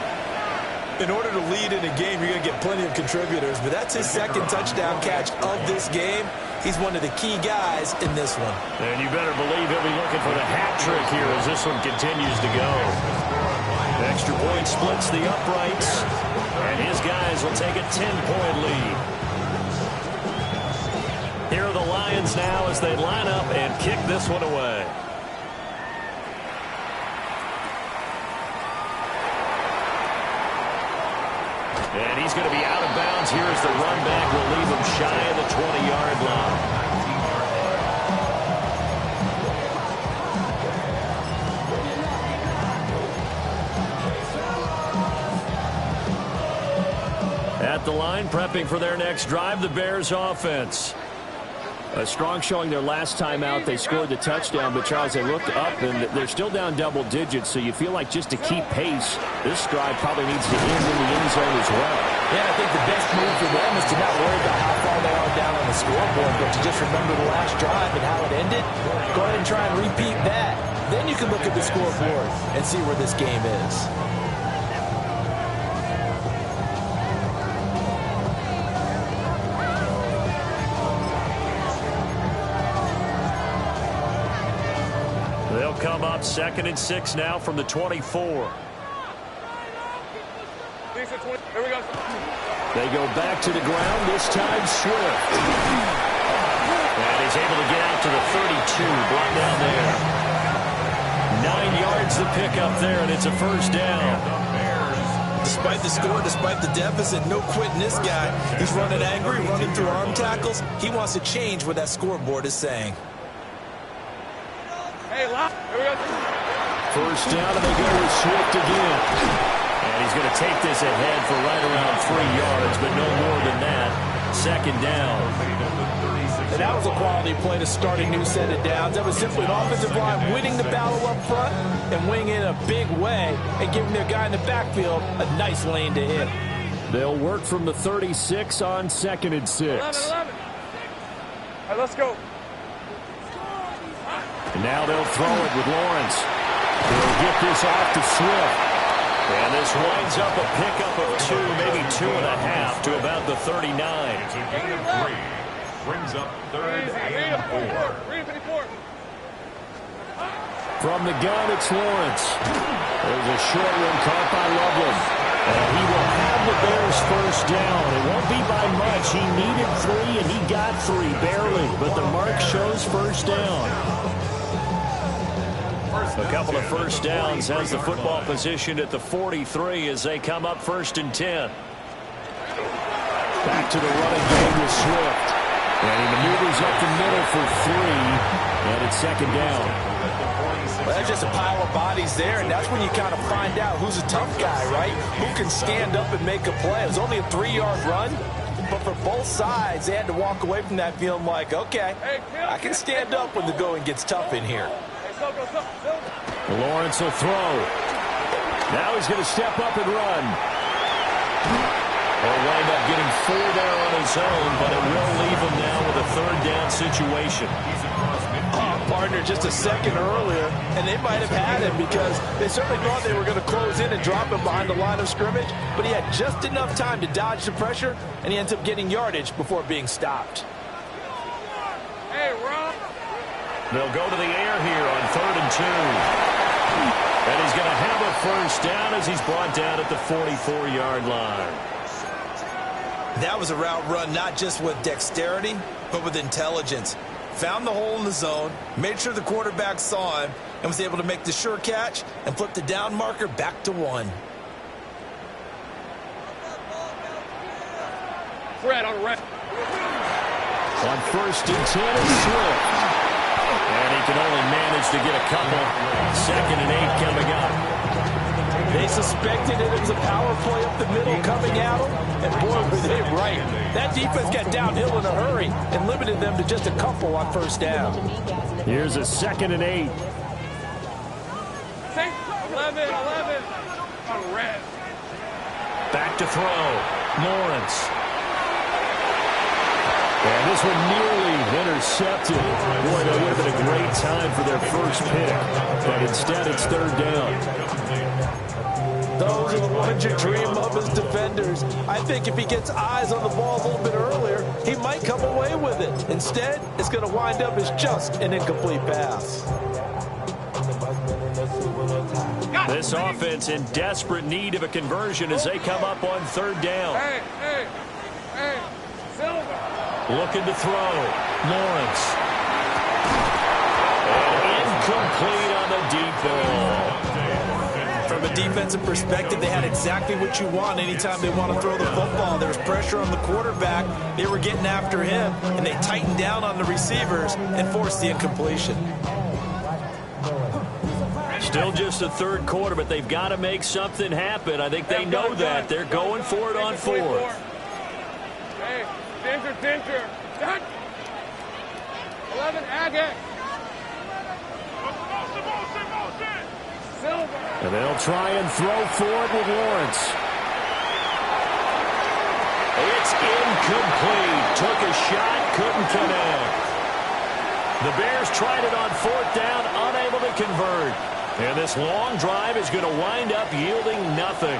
In order to lead in a game, you're going to get plenty of contributors, but that's his second touchdown catch of this game. He's one of the key guys in this one. And you better believe he'll be looking for the hat trick here as this one continues to go. Extra point splits the uprights, and his guys will take a 10-point lead. Here are the Lions now as they line up and kick this one away. And he's going to be out of bounds here as the run back will leave him shy of the 20-yard line. At the line, prepping for their next drive, the Bears offense. A strong showing their last time out. They scored the touchdown, but Charles, they looked up, and they're still down double digits, so you feel like just to keep pace, this drive probably needs to end in the end zone as well. Yeah, I think the best move for them is to not worry about how far they are down on the scoreboard, but to just remember the last drive and how it ended. Go ahead and try and repeat that. Then you can look at the scoreboard and see where this game is. They'll come up 2nd and 6 now from the 24. They go back to the ground, this time Swift. And he's able to get out to the 32, brought down there. 9 yards the pickup there, and it's a first down. Despite the score, despite the deficit, no quitting this guy. He's running angry, running through arm tackles. He wants to change what that scoreboard is saying. First down, and they go with Swift again. And he's going to take this ahead for right around 3 yards, but no more than that. 2nd down. And that was a quality play to start a new set of downs. That was simply an offensive line winning the battle up front and winning in a big way and giving their guy in the backfield a nice lane to hit. They'll work from the 36 on 2nd and 6. 11. All right, let's go. And now they'll throw it with Lawrence. They'll get this off to Swift. And this winds up a pickup of 2, maybe 2.5 to about the 39. It's a gain of 3. Brings up 3rd and 4. From the gun, it's Lawrence. There's a short one caught by Loveland. And he will have the Bears first down. It won't be by much. He needed 3, and he got 3, barely. But the mark shows first down. A couple of first downs has the football positioned at the 43 as they come up 1st and 10. Back to the running game with Swift. And he maneuvers up the middle for 3. And it's 2nd down. Well, that's just a pile of bodies there, and that's when you kind of find out who's a tough guy, right? Who can stand up and make a play. It was only a 3-yard run, but for both sides, they had to walk away from that feeling like, okay, I can stand up when the going gets tough in here. Lawrence will throw. Now he's going to step up and run. He'll wind up getting 4 there on his own, but it will leave him now with a 3rd down situation. Partner just a second earlier, and they might have had him because they certainly thought they were going to close in and drop him behind the line of scrimmage, but he had just enough time to dodge the pressure, and he ends up getting yardage before being stopped. Hey, Rob. They'll go to the air here on 3rd and 2. And he's going to have a first down as he's brought down at the 44-yard line. That was a route run not just with dexterity, but with intelligence. Found the hole in the zone, made sure the quarterback saw him, and was able to make the sure catch and flip the down marker back to 1. Fred on the right. On 1st and 10 is Swift. And he can only manage to get a couple. 2nd and 8 coming up. They suspected it was a power play up the middle coming at them, and boy, were they right. That defense got downhill in a hurry and limited them to just a couple on 1st down. Here's a 2nd and 8. 11 on red. Back to throw. Lawrence. And this one nearly intercepted. Boy, that would have been a great time for their first pick. But instead, it's third down. Those are the ones you dream of as defenders. I think if he gets eyes on the ball a little bit earlier, he might come away with it. Instead, it's going to wind up as just an incomplete pass. This offense in desperate need of a conversion as they come up on third down. Hey, Silver. Looking to throw. Lawrence. And incomplete on the deep ball. From a defensive perspective, they had exactly what you want anytime they want to throw the football. There was pressure on the quarterback. They were getting after him, and they tightened down on the receivers and forced the incompletion. Still just the third quarter, but they've got to make something happen. I think they know that. They're going for it on fourth. Hey, center. 11, Agate. Silver. And they'll try and throw for it with Lawrence. It's incomplete. Took a shot, couldn't connect. The Bears tried it on fourth down, unable to convert. And this long drive is going to wind up yielding nothing.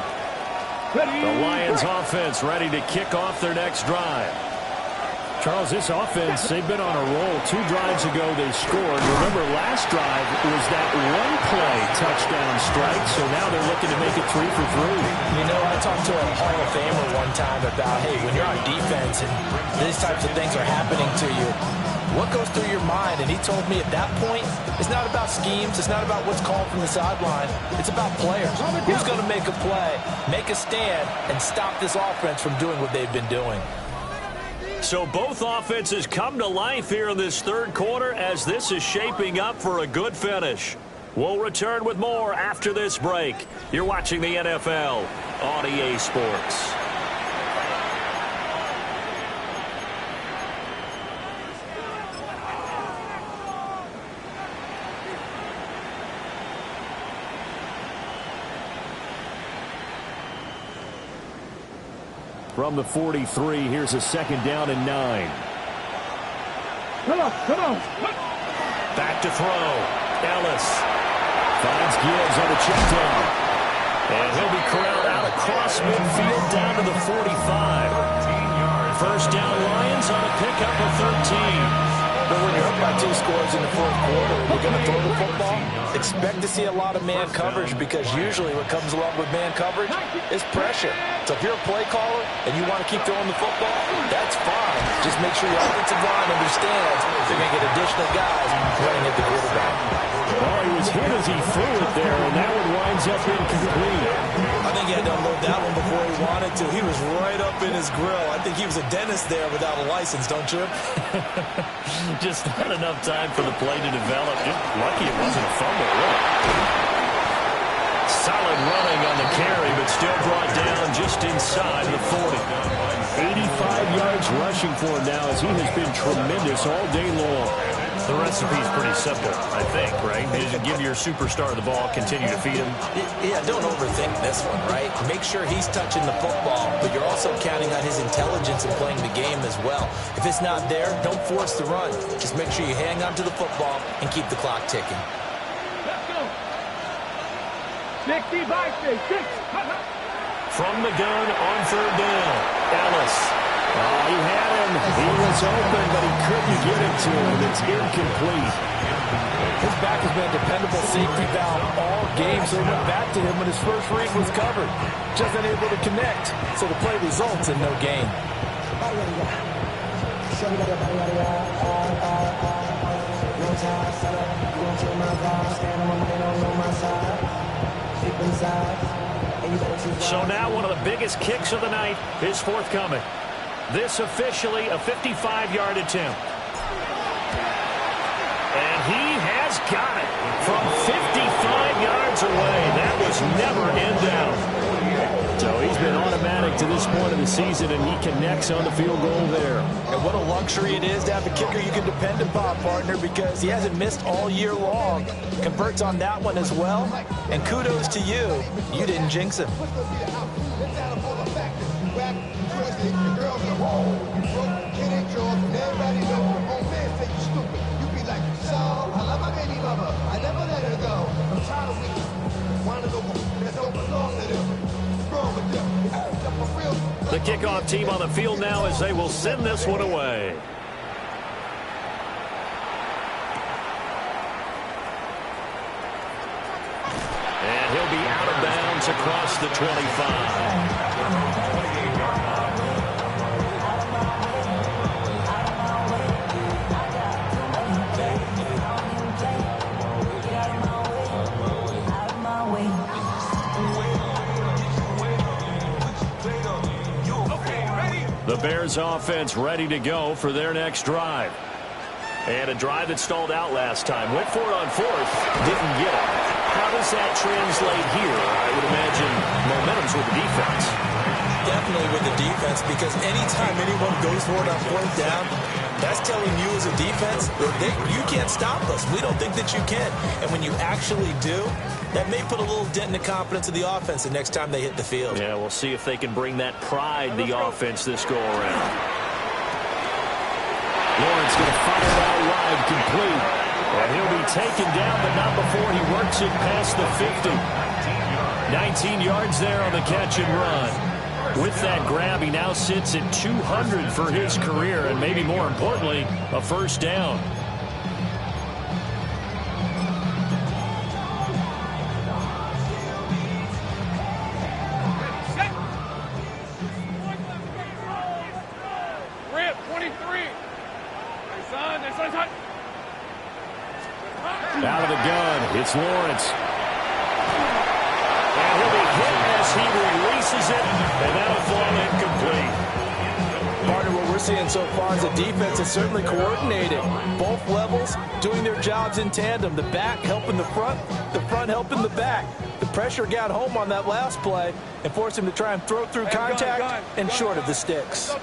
The Lions offense ready to kick off their next drive. Charles, this offense, they've been on a roll. 2 drives ago they scored. Remember, last drive was that one-play touchdown strike, so now they're looking to make it 3 for 3. You know, I talked to a Hall of Famer one time about, hey, when you're on defense and these types of things are happening to you, what goes through your mind? And he told me at that point, it's not about schemes. It's not about what's called from the sideline. It's about players. Who's going to make a play, make a stand, and stop this offense from doing what they've been doing? So both offenses come to life here in this third quarter as this is shaping up for a good finish. We'll return with more after this break. You're watching the NFL on EA Sports. From the 43, here's a second down and 9. Come on. Back to throw. Ellis finds Gibbs on the check down. And he'll be corralled out across midfield down to the 45. First down Lions on a pickup of 13. But when you're up by 2 scores in the fourth quarter, you're going to throw the football, expect to see a lot of man coverage because usually what comes along with man coverage is pressure. So if you're a play caller and you want to keep throwing the football, that's fine. Just make sure your offensive line understands they're going to get additional guys running at the quarterback. Well, he was hit as he threw it there, and that one winds up incomplete. I think he had to unload that one before he wanted to. He was right up in his grill. I think he was a dentist there without a license, don't you? Just not enough time for the play to develop. Just lucky it wasn't a fumble, really. Solid running on the carry, but still brought down just inside the 40. 85 yards rushing for him now as he has been tremendous all day long. The recipe's pretty simple, I think, right? Is give your superstar the ball, continue to feed him. Yeah, don't overthink this one, right? Make sure he's touching the football, but you're also counting on his intelligence in playing the game as well. If it's not there, don't force the run. Just make sure you hang on to the football and keep the clock ticking. Let's go. 60 by 6. From the gun on third down, Ellis. Oh, he had him. He was open, but he couldn't get it to him. It's incomplete. His back has been a dependable safety valve all game, so he went back to him when his first read was covered. Just unable to connect, so the play results in no gain. So now one of the biggest kicks of the night is forthcoming. This officially a 55-yard attempt. And he has got it from 55 yards away. That was never in doubt. So he's been automatic to this point of the season, and he connects on the field goal there. And what a luxury it is to have a kicker you can depend upon, partner, because he hasn't missed all year long. Converts on that one as well. And kudos to you. You didn't jinx him. The kickoff team on the field now as they will send this one away. And he'll be out of bounds across the 25. The Bears offense ready to go for their next drive. And a drive that stalled out last time. Went for it on fourth. Didn't get it. How does that translate here? I would imagine momentum's with the defense. Definitely with the defense, because anytime anyone goes for it on fourth down, that's telling you as a defense, you can't stop us. We don't think that you can. And when you actually do, that may put a little dent in the confidence of the offense the next time they hit the field. Yeah, we'll see if they can bring that pride, the offense, this go-around. Lawrence going to fire it out wide, complete. And he'll be taken down, but not before he works it past the 50. 19 yards there on the catch and run. With that grab, he now sits at 200 for his career, and maybe more importantly, a first down. Rip, 23. Out of the gun, it's Lawrence. And he'll be hit as he releases it, and that'll fall incomplete. Partner, what we're seeing so far is the defense is certainly coordinated. Both levels doing their jobs in tandem. The back helping the front helping the back. The pressure got home on that last play and forced him to try and throw through contact and short of the sticks.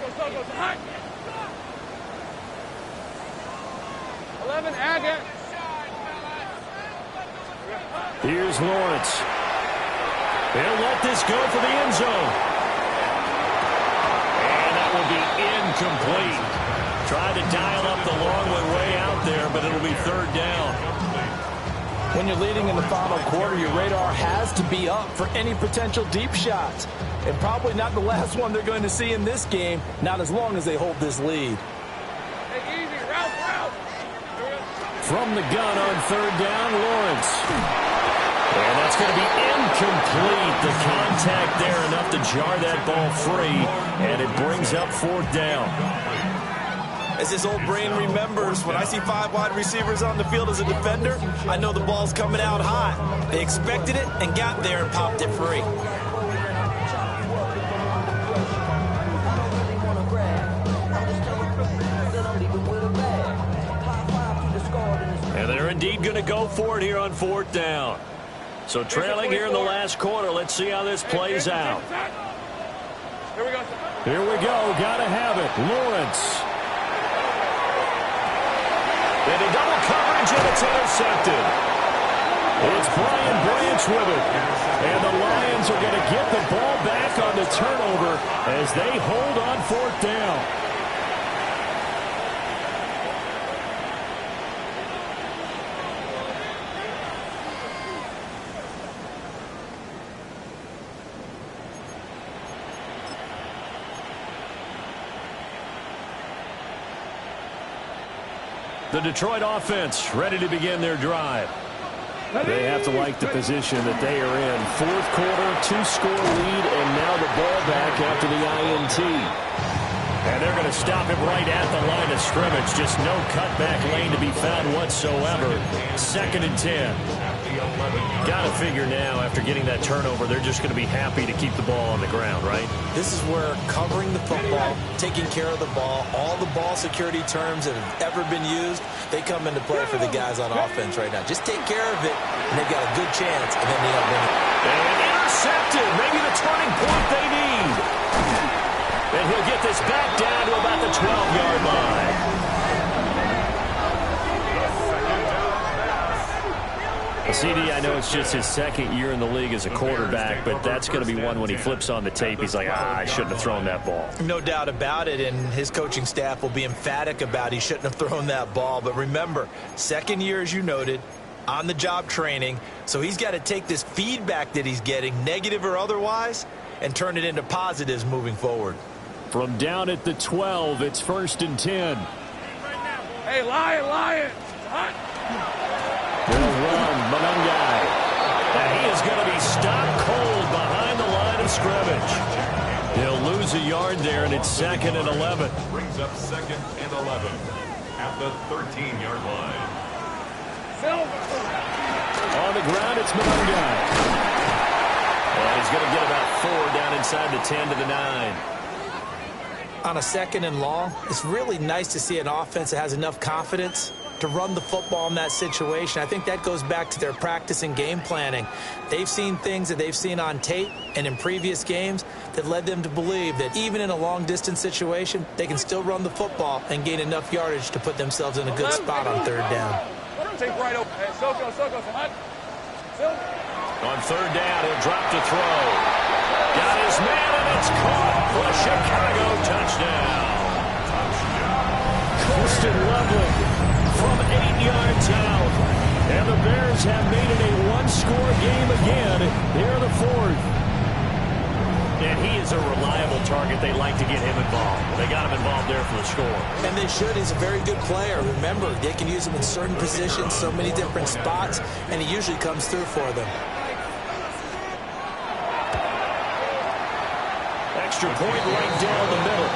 11, add it. Here's Lawrence. They'll let this go for the end zone. And that will be incomplete. Tried to dial up the long way out there, but it'll be third down. When you're leading in the final quarter, your radar has to be up for any potential deep shots. And probably not the last one they're going to see in this game, not as long as they hold this lead. Hey, easy, route. From the gun on third down, Lawrence. And that's going to be incomplete. The contact there enough to jar that ball free, and it brings up fourth down. As his old brain remembers, when I see 5 wide receivers on the field as a defender, I know the ball's coming out hot. They expected it and got there and popped it free. And they're indeed going to go for it here on fourth down. So trailing here in the last quarter. Let's see how this plays out. Here we go. Got to have it. Lawrence. Into double coverage, and it's intercepted. It's Brian Branch with it. And the Lions are going to get the ball back on the turnover as they hold on fourth down. The Detroit offense ready to begin their drive. They have to like the position that they are in. Fourth quarter, 2-score lead, and now the ball back after the INT. And they're going to stop him right at the line of scrimmage. Just no cutback lane to be found whatsoever. 2nd and 10. Got to figure now, after getting that turnover, they're just going to be happy to keep the ball on the ground, right? This is where covering the football, taking care of the ball, all the ball security terms that have ever been used, they come into play for the guys on offense right now. Just take care of it, and they've got a good chance, and then they end up winning. And intercepted. Maybe the turning point they need. And he'll get this back down to about the 12-yard line. CD, I know it's just his second year in the league as a quarterback, but that's going to be one when he flips on the tape, he's like, I shouldn't have thrown that ball. No doubt about it, and his coaching staff will be emphatic about he shouldn't have thrown that ball. But remember, second year, as you noted, on-the-job training, so he's got to take this feedback that he's getting, negative or otherwise, and turn it into positives moving forward. From down at the 12, it's 1st and 10. Hey, Lion. Hot. They'll run, Monungai. And he is going to be stopped cold behind the line of scrimmage. He'll lose a yard there, and it's 2nd and 11. Brings up 2nd and 11 at the 13-yard line. On the ground, it's Monungai. And he's going to get about 4 down inside the 10 to the 9. On a 2nd and long, it's really nice to see an offense that has enough confidence to run the football in that situation. I think that goes back to their practice and game planning. They've seen things that they've seen on tape and in previous games that led them to believe that even in a long-distance situation, they can still run the football and gain enough yardage to put themselves in a good spot on 3rd down. Take right over. Hey, Soko, hot. On 3rd down, he'll drop to throw. Got his man, and it's caught for a Chicago touchdown. Colston Loveland from 8 yards out. And the Bears have made it a one-score game again here in the 4th. And he is a reliable target. They like to get him involved. They got him involved there for the score. And they should. He's a very good player. Remember, they can use him in certain positions, so many different spots, and he usually comes through for them. Extra point right down the middle.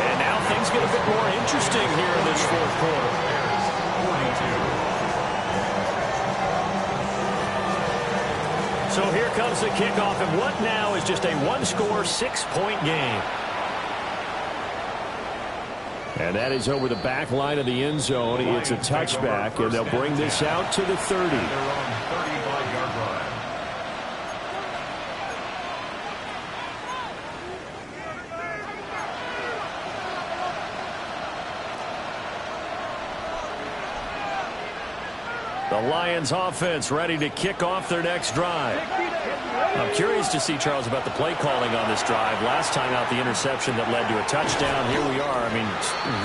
And now things get a bit more interesting here in this 4th quarter. So here comes the kickoff, and what now is just a one-score, 6-point game. And that is over the back line of the end zone. It's a touchback, and they'll bring this out to the 30. They're on 35-yard line. The Lions offense ready to kick off their next drive. I'm curious to see, Charles, about the play calling on this drive. Last time out, the interception that led to a touchdown. Here we are. I mean,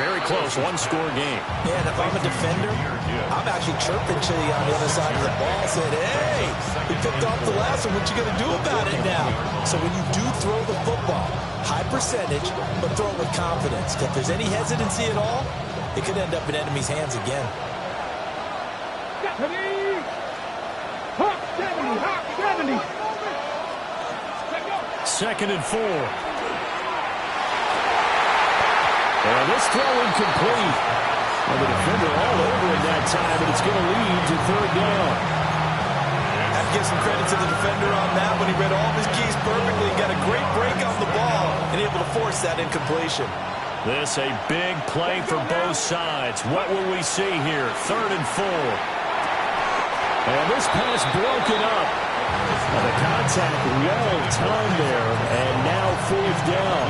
very close, one-score game. Yeah, and if I'm a defender, I'm actually chirping Chili on the other side of the ball, saying, hey, we picked off the last one. What you going to do about it now? So when you do throw the football, high percentage, but throw it with confidence. If there's any hesitancy at all, it could end up in enemy's hands again. Hawk 70. 2nd and 4. And this throw incomplete. And the defender all over it that time, but it's going to lead to 3rd down. I have to give some credit to the defender on that when he read all of his keys perfectly, got a great break on the ball, and able to force that incompletion. This a big play for both sides. What will we see here? 3rd and 4. And this pass broken up. And the contact well timed there, and now 4th down.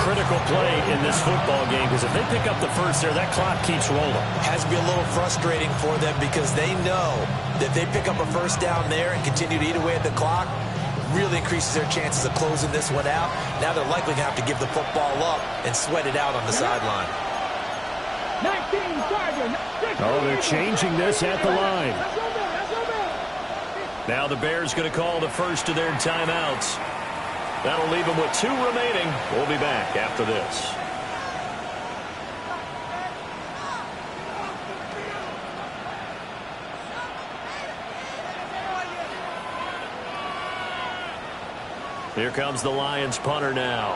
Critical play in this football game, because if they pick up the first there, that clock keeps rolling. Has to be a little frustrating for them because they know that if they pick up a first down there and continue to eat away at the clock, really increases their chances of closing this one out. Now they're likely going to have to give the football up and sweat it out on the sideline. 19, oh, they're changing this at the line. Now the Bears going to call the first of their timeouts. That'll leave them with 2 remaining. We'll be back after this. Here comes the Lions punter now,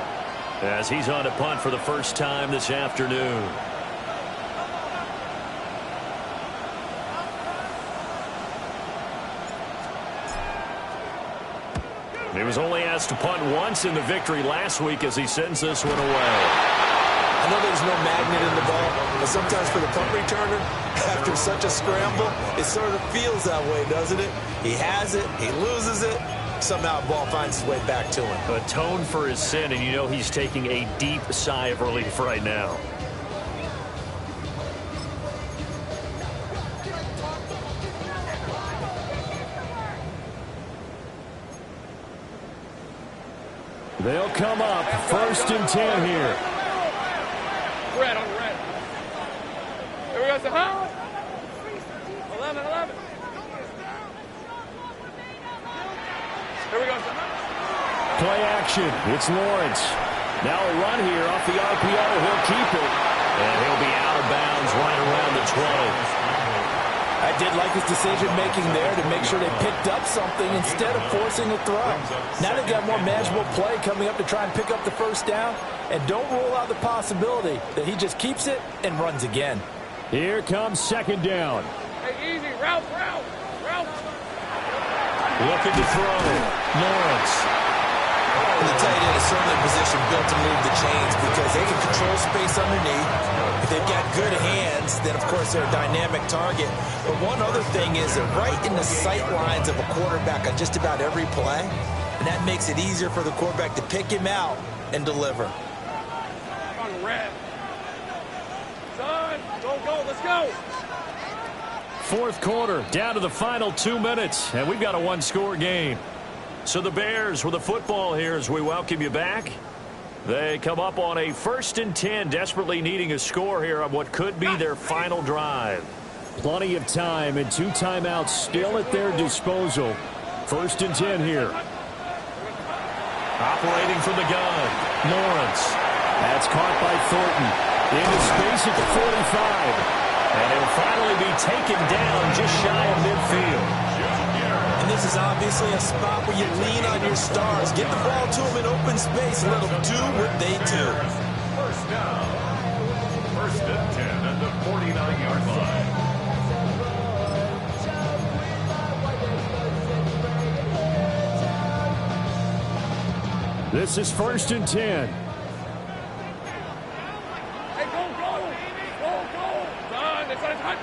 as he's on to punt for the first time this afternoon. He was only asked to punt once in the victory last week as he sends this one away. I know there's no magnet in the ball, but sometimes for the punt returner, after such a scramble, it sort of feels that way, doesn't it? He has it, he loses it, somehow the ball finds its way back to him. Atone for his sin, and you know he's taking a deep sigh of relief right now. They'll come up 1st and 10 here. Red on red. Here we go, so 11. Here we go, so motion. It's Lawrence. Now a run here off the RPO. He'll keep it. And he'll be out of bounds right around the 20. I did like his decision-making there to make sure they picked up something instead of forcing a throw. Now they've got more manageable play coming up to try and pick up the first down. And don't rule out the possibility that he just keeps it and runs again. Here comes second down. Hey, easy. Route. Looking to throw. Lawrence. The tight end is certainly a position built to move the chains because they can control space underneath. If they've got good hands, then, of course, they're a dynamic target. But one other thing is they're right in the sight lines of a quarterback on just about every play, and that makes it easier for the quarterback to pick him out and deliver. On red. Son, go, let's go. Fourth quarter, down to the final 2 minutes, and we've got a one-score game. So the Bears with the football here as we welcome you back. They come up on a 1st and 10, desperately needing a score here on what could be their final drive. Plenty of time and 2 timeouts still at their disposal. 1st and 10 here. Operating from the gun, Lawrence. That's caught by Thornton. Into space at the 45. And he'll finally be taken down just shy of midfield. And this is obviously a spot where you lean on your stars. Get the ball to them in open space and let them do what they do. First down. 1st and 10 at the 49-yard line. This is 1st and 10. Hey, go. Son, it's on hot.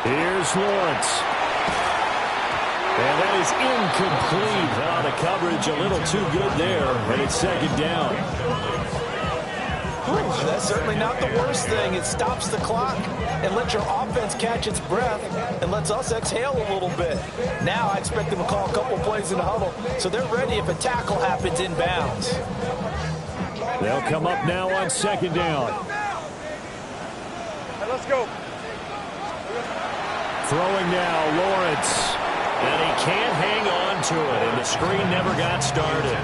Here's Lawrence. And that is incomplete. Oh, the coverage a little too good there, and it's second down. That's certainly not the worst thing. It stops the clock and lets your offense catch its breath and lets us exhale a little bit. Now I expect them to call a couple plays in the huddle, so they're ready if a tackle happens inbounds. They'll come up now on second down. Hey, let's go. Throwing now, Lawrence. And he can't hang on to it, and the screen never got started.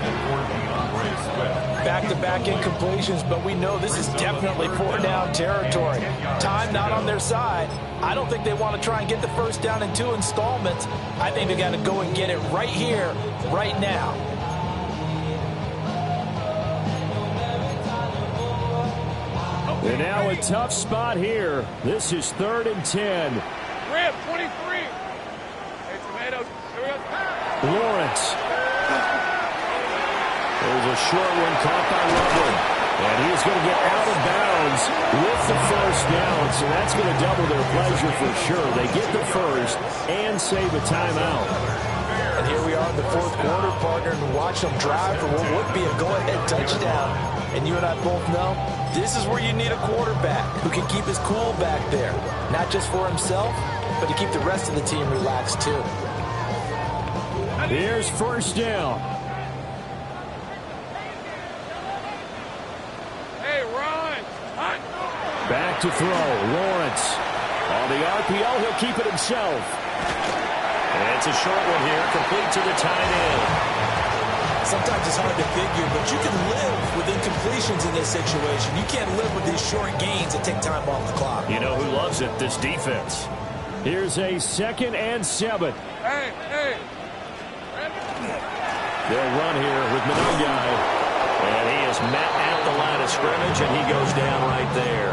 Back-to-back incompletions, but we know this is definitely 4-down territory. Time not on their side. I don't think they want to try and get the first down in 2 installments. I think they got to go and get it right here, right now. And now a tough spot here. This is 3rd and 10. Rip, 23. Hey, tomatoes. Here we go. Lawrence. There's a short one caught by Loveland. And he is going to get out of bounds with the first down. So that's going to double their pleasure for sure. They get the first and save a timeout. And here we are in the 4th quarter, partner, and watch them drive for what would be a go-ahead touchdown. And you and I both know this is where you need a quarterback who can keep his cool back there. Not just for himself, but to keep the rest of the team relaxed too. Here's first down. Hey, run. Hot. Back to throw. Lawrence. On the RPO, he'll keep it himself. And it's a short one here, complete to the tight end. Sometimes it's hard to figure, but you can live with incompletions in this situation. You can't live with these short gains that take time off the clock. You know who loves it? This defense. Here's a 2nd and 7. Hey. They'll run here with Monongai. And he is met at the line of scrimmage, and he goes down right there.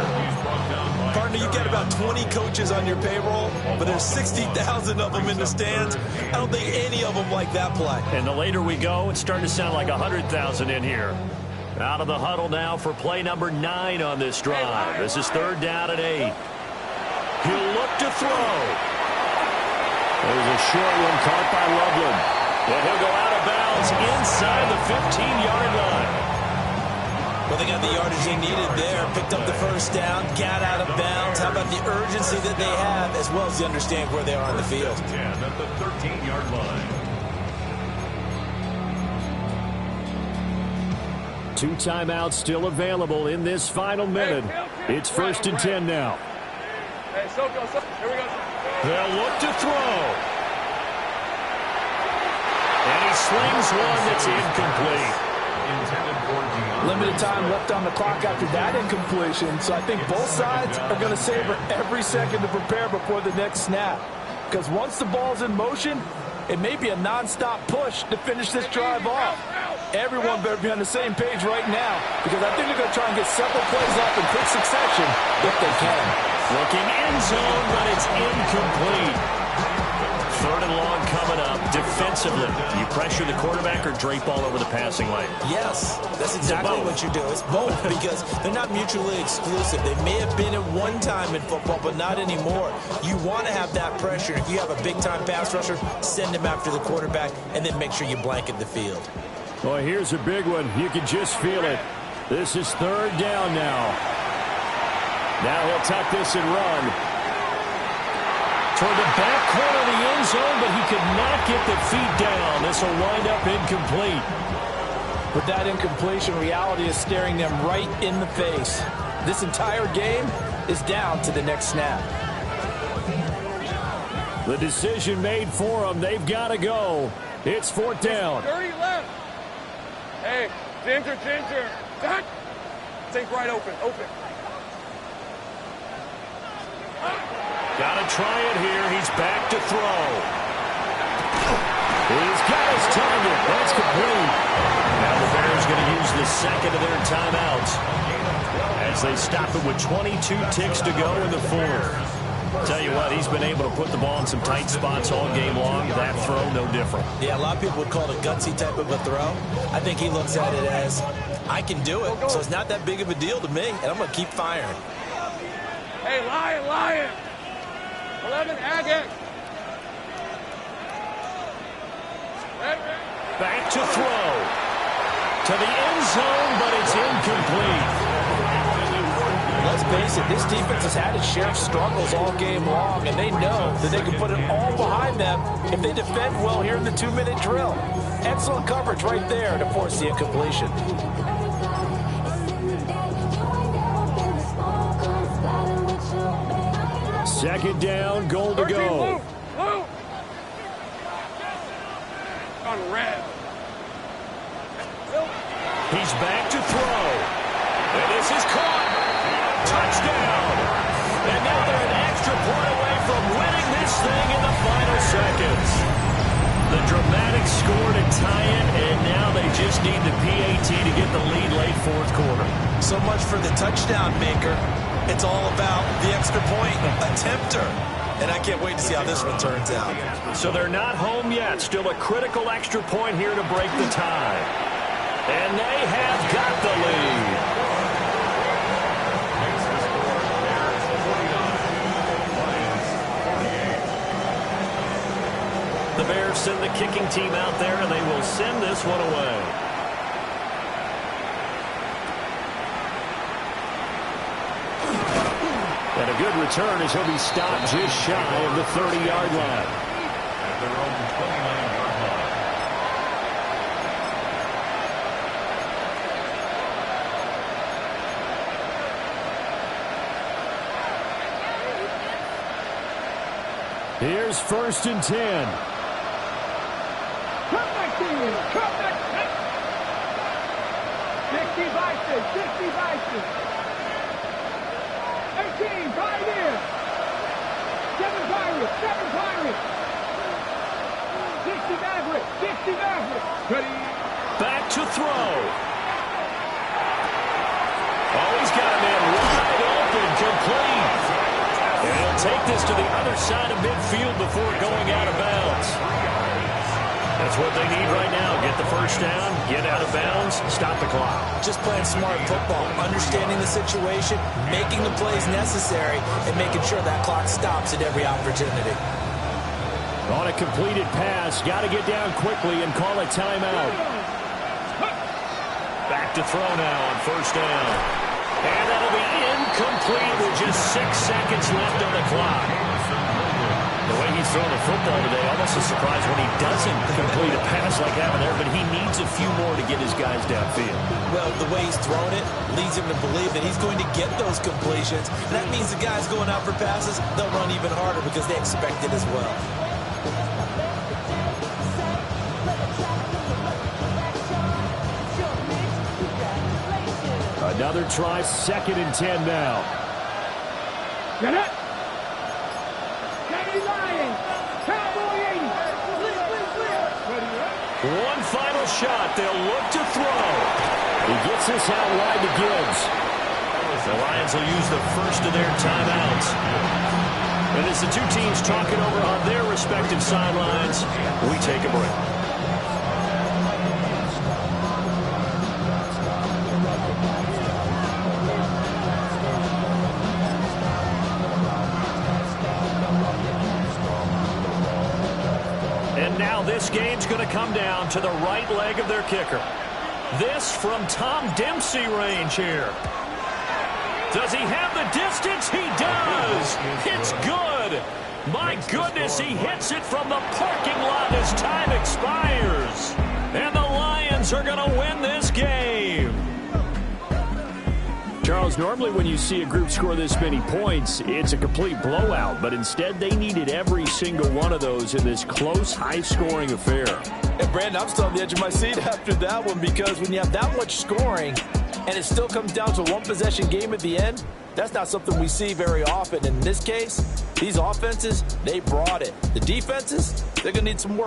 Partner, you've got about 20 coaches on your payroll, but there's 60,000 of them in the stands. I don't think any of them like that play. And the later we go, it's starting to sound like 100,000 in here. Out of the huddle now for play number 9 on this drive. This is 3rd down and 8. He'll look to throw. There's a short one caught by Loveland. And he'll go out of bounds inside the 15-yard line. Well, they got the yardage they needed there. Picked up the first down, got out of bounds. How about the urgency that they have, as well as they understand where they are on the field. 10 at the 13-yard line. 2 timeouts still available in this final minute. It's 1st and 10 now. Hey, so here we go. They'll look to throw. slings one that's incomplete. Limited time left on the clock after that incompletion, so I think both sides are going to savor every second to prepare before the next snap. Because once the ball's in motion, it may be a non-stop push to finish this drive off. Everyone better be on the same page right now, because I think they're going to try and get several plays off in quick succession if they can. Looking end zone, but it's incomplete. Third and long coming up. Defensively, you pressure the quarterback or drape all over the passing lane? Yes, that's exactly what you do. It's both because they're not mutually exclusive. They may have been at one time in football, but not anymore. You want to have that pressure. If you have a big-time pass rusher, send him after the quarterback, and then make sure you blanket the field. Well, here's a big one. You can just feel it. This is third down now. Now he'll tuck this and run. Toward the back corner of the end zone, but he could not get the feet down. This will wind up incomplete. With that incompletion, reality is staring them right in the face. This entire game is down to the next snap. The decision made for them. They've got to go. It's fourth down. 30 left. Hey, Ginger. Duck. Think right open. Got to try it here. He's back to throw. He's got his target. That's complete. Now the Bears going to use the second of their timeouts as they stop it with 22 ticks to go in the fourth. Tell you what, he's been able to put the ball in some tight spots all game long. That throw, no different. Yeah, a lot of people would call it a gutsy type of a throw. I think he looks at it as, I can do it, so it's not that big of a deal to me, and I'm going to keep firing. Hey, Lion. 11, Agate. Back to throw. To the end zone, but it's incomplete. Let's face it, this defense has had its share of struggles all game long, and they know that they can put it all behind them if they defend well here in the 2-minute drill. Excellent coverage right there to force the incompletion. Second down, goal to go. Move. On red. He's back to throw. And this is caught. Touchdown. And now they're an extra point away from winning this thing in the final seconds. The dramatic score to tie it, and now they just need the PAT to get the lead late fourth quarter. So much for the touchdown maker. It's all about the extra point attempter. And I can't wait to see how this one turns out. So they're not home yet. Still a critical extra point here to break the tie. And they have got the lead. The Bears send the kicking team out there, and they will send this one away. And a good return as he'll be stopped just shy of the 30-yard line. At their own 29-yard line. Here's first and 10. Come back here. 60 Vices. 18, right in. 7 Pirates. 60 Maverick. Ready. Back to throw. Oh, he's got him in wide open, complete. And he'll take this to the other side of midfield before going out of bounds. That's what they need right now. Get the first down, get out of bounds, stop the clock. Just playing smart football, understanding the situation, making the plays necessary, and making sure that clock stops at every opportunity. On a completed pass, got to get down quickly and call a timeout. Back to throw now on first down. And that'll be incomplete with just 6 seconds left on the clock. The way he's throwing the football today, almost a surprise when he doesn't complete a pass like that there, but he needs a few more to get his guys downfield. Well, the way he's thrown it leads him to believe that he's going to get those completions. And that means the guys going out for passes, they'll run even harder because they expect it as well. Another try, 2nd and 10 now. Get it. Kenny Lions. Cowboy 80. One final shot. They'll look to throw. He gets this out wide to Gibbs. The Lions will use the first of their timeouts. And as the two teams talking over on their respective sidelines, we take a break. And now this game's going to come down to the right leg of their kicker. This from Tom Dempsey range here. Does he have the distance? He does. It's good. My goodness, he hits it from the parking lot as time expires. And the Lions are going to win this game. Charles, normally when you see a group score this many points, it's a complete blowout. But instead, they needed every single one of those in this close, high-scoring affair. And, Brandon, I'm still on the edge of my seat after that one because when you have that much scoring and it still comes down to a one-possession game at the end, that's not something we see very often. In this case, these offenses, they brought it. The defenses, they're going to need some work.